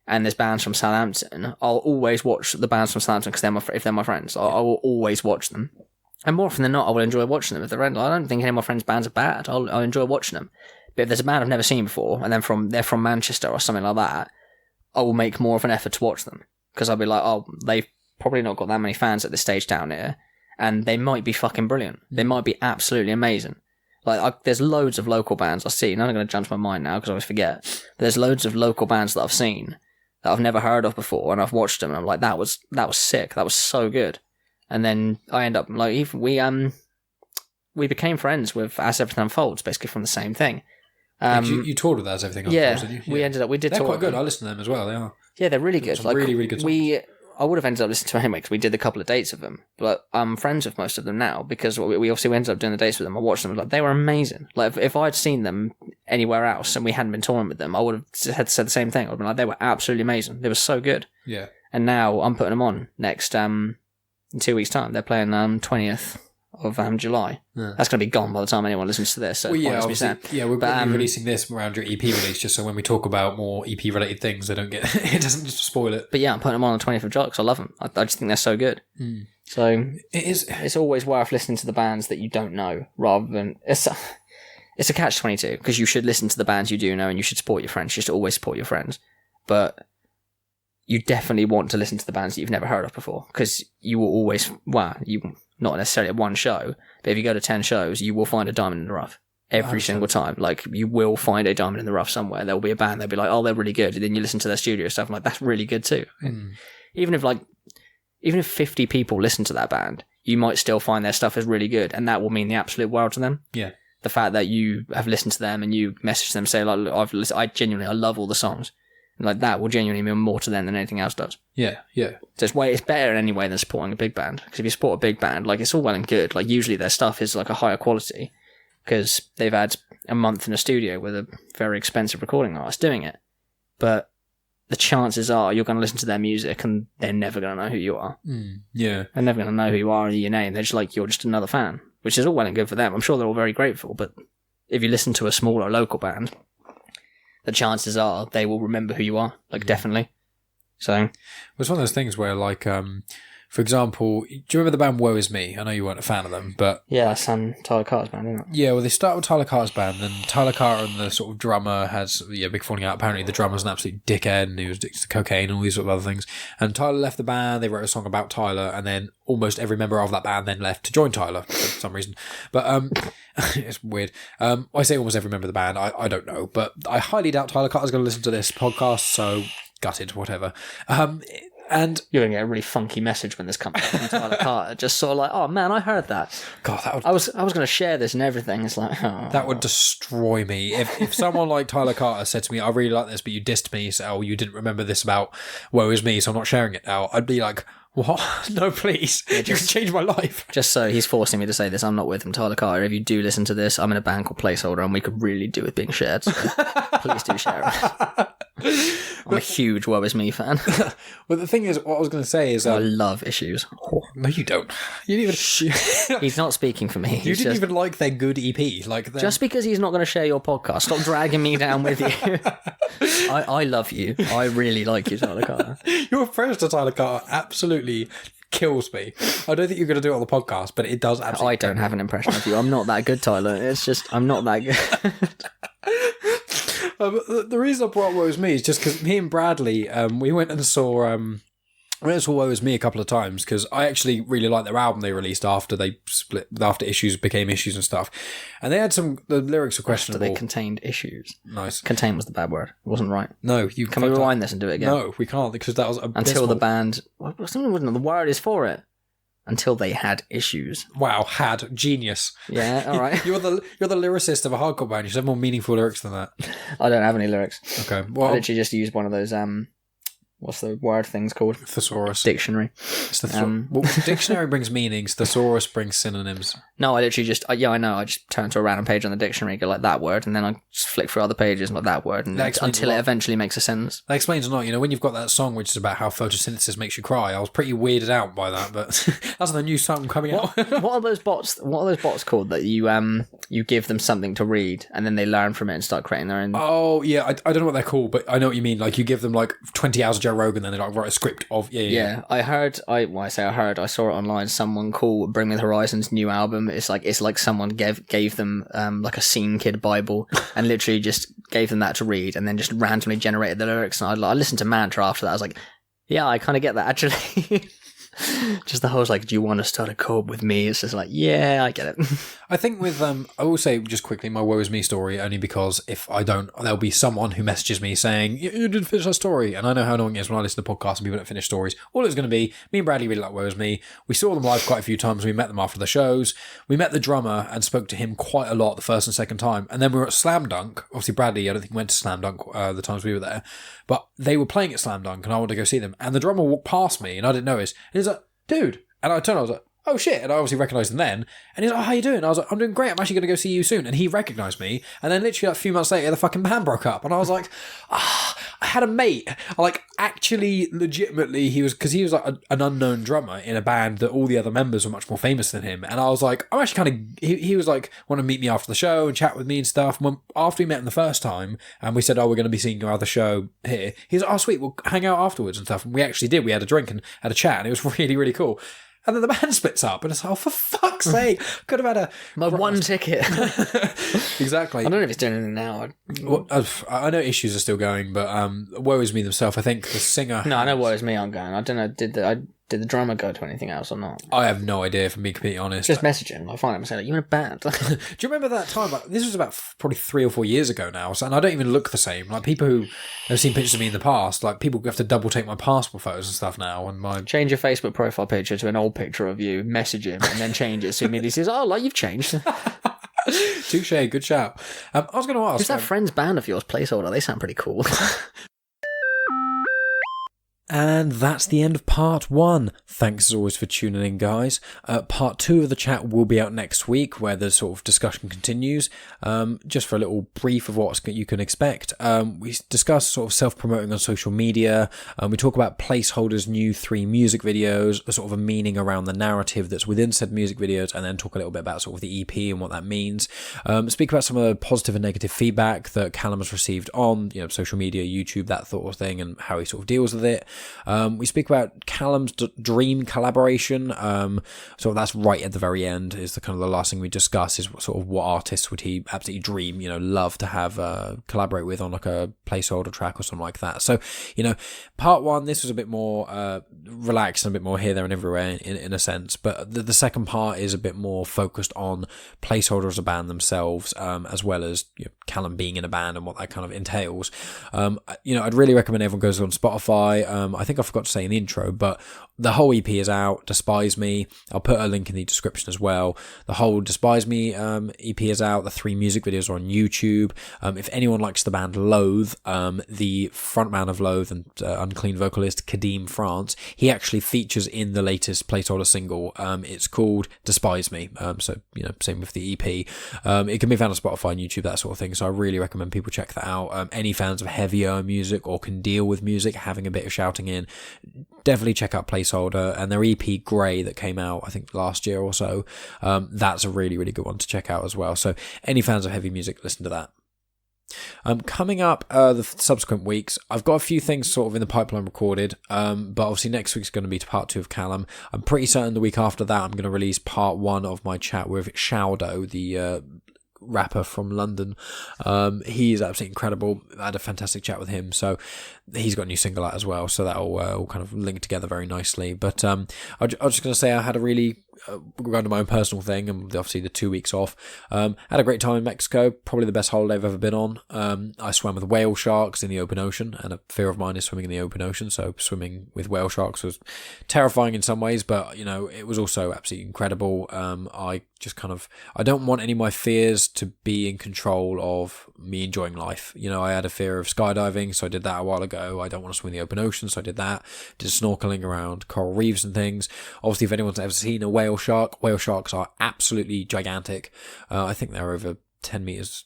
and there's bands from Southampton, I'll always watch the bands from Southampton because if they're my friends. I will always watch them. And more often than not, I will enjoy watching them. If they're, I don't think any of my friends' bands are bad. I'll enjoy watching them. But if there's a band I've never seen before, and then they're from Manchester or something like that, I will make more of an effort to watch them. Because I'll be like, oh, they've probably not got that many fans at this stage down here, and they might be fucking brilliant. They might be absolutely amazing. Like, there's loads of local bands I've seen. I'm not going to jump to my mind now because I always forget. But there's loads of local bands that I've seen that I've never heard of before, and I've watched them, and I'm like, that was sick. That was so good. And then I end up like, even we became friends with As Everything Unfolds, basically from the same thing. You toured with As Everything Unfolds, didn't you? We did. They're tour quite good. I listen to them as well. They are. Yeah, they're really good. Some really, really good songs. I would have ended up listening to them anyway because we did a couple of dates with them. But I'm friends with most of them now because we obviously ended up doing the dates with them. I watched them. Like, they were amazing. Like if I'd seen them anywhere else and we hadn't been touring with them, I would have had said the same thing. I would have been like, they were absolutely amazing. They were so good. Yeah. And now I'm putting them on next in 2 weeks' time. They're playing 20th of July. Yeah. That's going to be gone by the time anyone listens to this. So we're going to be releasing this around your EP release, just so when we talk about more EP related things, they don't get it doesn't just spoil it. But yeah, I'm putting them on the 20th of July because I love them. I just think they're so good. So it's always worth listening to the bands that you don't know, rather than it's a catch-22 because you should listen to the bands you do know and you should support your friends. You should always support your friends, but you definitely want to listen to the bands that you've never heard of before because you will always not necessarily at one show, but if you go to 10 shows, you will find a diamond in the rough every single time. Like, you will find a diamond in the rough somewhere. There will be a band, they'll be like, oh, they're really good. And then you listen to their studio stuff, and like, that's really good too. Even if 50 people listen to that band, you might still find their stuff is really good, and that will mean the absolute world to them. Yeah. The fact that you have listened to them and you message them, say, like, I love all the songs. Like, that will genuinely mean more to them than anything else does. Yeah, yeah. So it's better anyway than supporting a big band. Because if you support a big band, like, it's all well and good. Like, usually their stuff is, like, a higher quality. Because they've had a month in a studio with a very expensive recording artist doing it. But the chances are you're going to listen to their music and they're never going to know who you are. Yeah. They're never going to know who you are or your name. They're just like, you're just another fan. Which is all well and good for them. I'm sure they're all very grateful. But if you listen to a smaller local band, the chances are they will remember who you are, like, definitely. So, well, it's one of those things where, like, for example, do you remember the band Woe Is Me? I know you weren't a fan of them, but yeah, that's Tyler Carter's band, isn't it? Yeah, well, they start with Tyler Carter's band, and Tyler Carter and the sort of drummer has a big falling out. Apparently, the drummer's an absolute dickhead, and he was addicted to cocaine and all these sort of other things. And Tyler left the band. They wrote a song about Tyler, and then almost every member of that band then left to join Tyler for some reason. But it's weird. I say almost every member of the band. I don't know, but I highly doubt Tyler Carter's going to listen to this podcast. So gutted, whatever. And you're going to get a really funky message when this comes out from Tyler Carter. Just sort of like, oh man, I heard that. God, that would... I was going to share this and everything. It's like, oh. That would destroy me. If someone like Tyler Carter said to me, I really like this, but you dissed me, so you didn't remember this about Woe Is Me, so I'm not sharing it now, I'd be like, what? No, please. You can change my life. Just so he's forcing me to say this, I'm not with him, Tyler Carter. If you do listen to this, I'm in a band called Placeholder, and we could really do with being shared. So please do share it. I'm a huge Woe Is Me fan. Well, the thing is, what I was going to say is... I love Issues. Oh, no, you don't. You didn't even... He's not speaking for me. You didn't even like their good EP. Just because he's not going to share your podcast, stop dragging me down with you. I love you. I really like you, Tyler Carter. Your approach to Tyler Carter absolutely kills me. I don't think you're going to do it on the podcast, but it does absolutely... I don't have an impression of you. I'm not that good, Tyler. It's just, I'm not that good. The reason I brought Woe Is Me is just because me and Bradley, we went and saw Woe Is Me a couple of times because I actually really liked their album they released after they split, after Issues became Issues and stuff. And they had the lyrics were questionable. After they contained issues. Nice. Contain was the bad word. It wasn't right. No, you can we rewind this and do it again? No, we can't because that was abysmal. Until the band, the word is for it. Until they had issues. Wow, had genius. Yeah, all right. You're the lyricist of a hardcore band. You should have more meaningful lyrics than that. I don't have any lyrics. Okay, well, I literally just used one of those what's the word thing's called? Thesaurus. Dictionary. It's well, dictionary brings meanings. Thesaurus brings synonyms. No, I literally just, I know, I just turn to a random page on the dictionary, go like that word, and then I just flick through other pages and like that word, and until it eventually makes a sentence. That explains a lot. You know, when you've got that song which is about how photosynthesis makes you cry, I was pretty weirded out by that, but that's the new song coming out. What are those bots called that you give them something to read and then they learn from it and start creating their own? Oh, yeah, I don't know what they're called, but I know what you mean. Like, you give them like 20 hours of Joe Rogan, then they like write a script of, yeah. I saw it online. Someone call Bring Me the Horizon's new album. It's like someone gave them like a Scene Kid Bible and literally just gave them that to read and then just randomly generated the lyrics. And I listened to Mantra after that. I was like, yeah, I kind of get that actually. Just the whole like, do you want to start a co-op with me? It's just like, yeah, I get it. I think with I will say just quickly my woe is me story, only because if I don't, there'll be someone who messages me saying you didn't finish that story, and I know how annoying it is when I listen to podcasts and people don't finish stories. All it's going to be, me and Bradley really like woe is me. We saw them live quite a few times. We met them after the shows. We met the drummer and spoke to him quite a lot the first and second time, and then we were at Slam Dunk. Obviously Bradley, I don't think went to Slam Dunk the times we were there, but they were playing at Slam Dunk and I wanted to go see them, and the drummer walked past me and I didn't notice, and he's like, dude. And I turned, I was like, oh shit. And I obviously recognised him then. And he's like, oh, how you doing? And I was like, I'm doing great. I'm actually going to go see you soon. And he recognised me. And then literally like, a few months later, the fucking band broke up. And I was like, I had a mate. Like, actually, legitimately, he was like an unknown drummer in a band that all the other members were much more famous than him. And I was like, I'm actually kind of, he was like, want to meet me after the show and chat with me and stuff. And after we met him the first time, and we said, oh, we're going to be seeing you at the show here. He was like, oh, sweet, we'll hang out afterwards and stuff. And we actually did. We had a drink and had a chat. And it was really, really cool. And then the band splits up, and it's like, oh, for fuck's sake, could have had my one ticket. Exactly. I don't know if it's doing anything now. Well, I know Issues are still going, but woe is me themselves. I think the singer. No, I know woe is me. I'm going. I don't know. Did the drummer go to anything else or not? I have no idea, if I'm being completely honest. Just message him. I find him and say, like, you're in a band. Do you remember that time? Like, this was about probably 3 or 4 years ago now, and I don't even look the same. Like, people who have seen pictures of me in the past, like, people have to double take my passport photos and stuff now. And change your Facebook profile picture to an old picture of you, message him, and then change it. So immediately says, oh, like, you've changed. Touche, good shout. I was going to ask. Who's that friend's band of yours, Placeholder? They sound pretty cool. And that's the end of part 1. Thanks as always for tuning in, guys. Part 2 of the chat will be out next week, where the sort of discussion continues. Just for a little brief of what you can expect. We discuss sort of self-promoting on social media. We talk about Placeholder's new 3 music videos, the sort of a meaning around the narrative that's within said music videos, and then talk a little bit about sort of the EP and what that means. Speak about some of the positive and negative feedback that Calum has received on, social media, YouTube, that sort of thing, and how he sort of deals with it. We speak about Calum's dream collaboration. So that's right at the very end, is the kind of the last thing we discuss, is sort of what artists would he absolutely dream, love to have collaborate with on like a Placeholder track or something like that. So, part 1, this was a bit more relaxed and a bit more here, there and everywhere in a sense. But the second part is a bit more focused on Placeholder as a band themselves, as well as Calum being in a band and what that kind of entails. I'd really recommend everyone goes on Spotify. I think I forgot to say in the intro, but the whole EP is out, Despise Me. I'll put a link in the description as well. The whole Despise Me EP is out. The 3 music videos are on YouTube. If anyone likes the band Loathe, the frontman of Loathe and Unclean vocalist Kadim France, he actually features in the latest Placeholder single. It's called Despise Me. So, same with the EP. It can be found on Spotify and YouTube, that sort of thing. So I really recommend people check that out. Any fans of heavier music or can deal with music, having a bit of shouting in, definitely check out Placeholder and their EP Grey that came out I think last year or so. That's a really, really good one to check out as well. So any fans of heavy music, listen to that. Coming up the subsequent weeks, I've got a few things sort of in the pipeline recorded, but obviously next week's going to be part 2 of Calum. I'm pretty certain the week after that I'm going to release part 1 of my chat with Shaudo, the rapper from London. He's absolutely incredible. I had a fantastic chat with him, so he's got a new single out as well, so that'll all kind of link together very nicely. But I was just going to say I had a really going to my own personal thing, and obviously the 2 weeks off, had a great time in Mexico, probably the best holiday I've ever been on. I swam with whale sharks in the open ocean, and a fear of mine is swimming in the open ocean, so swimming with whale sharks was terrifying in some ways, but it was also absolutely incredible. I just I don't want any of my fears to be in control of me enjoying life. I had a fear of skydiving, so I did that a while ago. go. I don't want to swim in the open ocean, so I did that. Did snorkeling around coral reefs and things. Obviously, if anyone's ever seen a whale sharks are absolutely gigantic. I think they're over 10 meters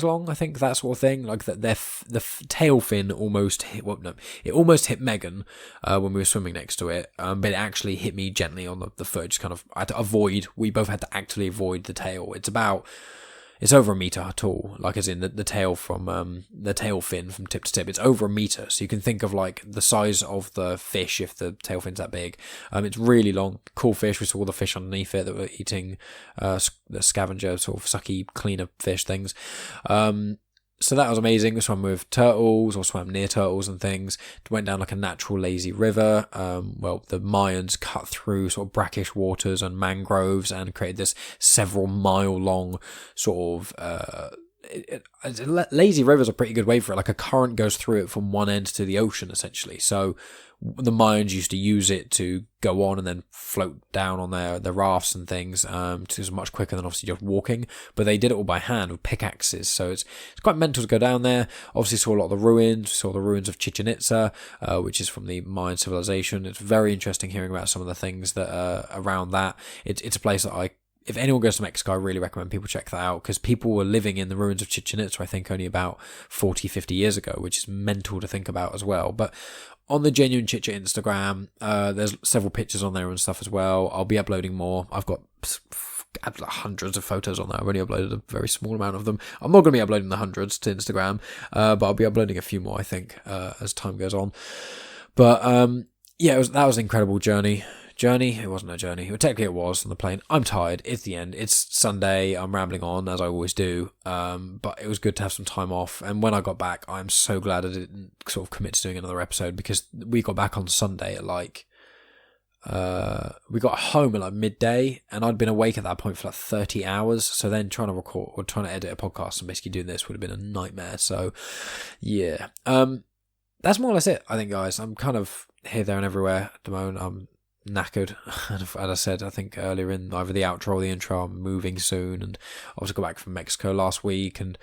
long, I think, that sort of thing. Like the tail fin almost hit, it almost hit Megan when we were swimming next to it, but it actually hit me gently on the foot. Just kind of, I had to avoid, we both had to actively avoid the tail. It's over a meter tall, like as in the tail from the tail fin from tip to tip. It's over a meter, so you can think of like the size of the fish if the tail fin's that big. It's really long, cool fish. We saw all the fish underneath it that were eating the scavenger sort of sucky cleaner fish things. So that was amazing. We swam with turtles, or swam near turtles and things. Went down like a natural lazy river. The Mayans cut through sort of brackish waters and mangroves and created this several mile long sort of lazy rivers a pretty good way for it. Like a current goes through it from one end to the ocean essentially. So the Mayans used to use it to go on and then float down on their rafts and things. It was much quicker than obviously just walking, but they did it all by hand with pickaxes. So it's quite mental to go down there. Obviously saw a lot of the ruins. We saw the ruins of Chichen Itza, which is from the Mayan civilization. It's very interesting hearing about some of the things that are around that. It's a place that if anyone goes to Mexico, I really recommend people check that out, because people were living in the ruins of Chichen Itza, I think, only about 40, 50 years ago, which is mental to think about as well. But on the Genuine Chit-Chat Instagram, there's several pictures on there and stuff as well. I'll be uploading more. I've got hundreds of photos on there. I've only uploaded a very small amount of them. I'm not going to be uploading the hundreds to Instagram, but I'll be uploading a few more, I think, as time goes on. But that was an incredible journey. It wasn't a journey. Technically it was on the plane. I'm tired. It's the end. It's Sunday. I'm rambling on as I always do. But it was good to have some time off. And when I got back, I'm so glad I didn't sort of commit to doing another episode, because we got back on Sunday at we got home at like midday, and I'd been awake at that point for like 30 hours. So then trying to record or trying to edit a podcast and basically doing this would have been a nightmare. So yeah, that's more or less it, I think, guys. I'm kind of here, there and everywhere at the moment. I'm knackered, and as I said, I think earlier in either the outro or the intro, I'm moving soon, and I was got back from Mexico last week, and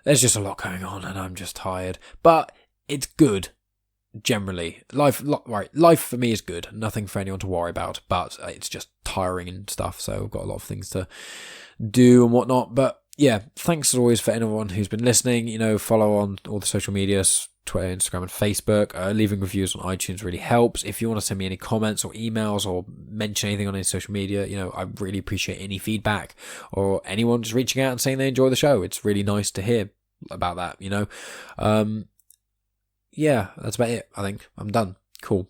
there's just a lot going on, and I'm just tired, but it's good. Generally, life for me is good. Nothing for anyone to worry about, but it's just tiring and stuff. So I've got a lot of things to do and whatnot. But yeah, thanks as always for anyone who's been listening. Follow on all the social medias, Twitter, Instagram, and Facebook. Leaving reviews on iTunes really helps. If you want to send me any comments or emails or mention anything on any social media, I really appreciate any feedback, or anyone just reaching out and saying they enjoy the show. It's really nice to hear about that. Yeah, that's about it. I think I'm done. Cool.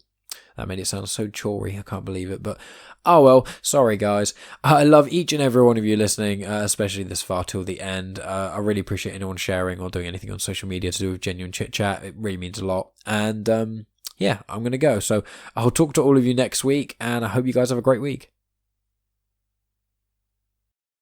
That made it sound so chory. I can't believe it. But, oh well, sorry guys. I love each and every one of you listening, especially this far till the end. I really appreciate anyone sharing or doing anything on social media to do with Genuine Chit-Chat. It really means a lot. And yeah, I'm going to go. So I'll talk to all of you next week, and I hope you guys have a great week.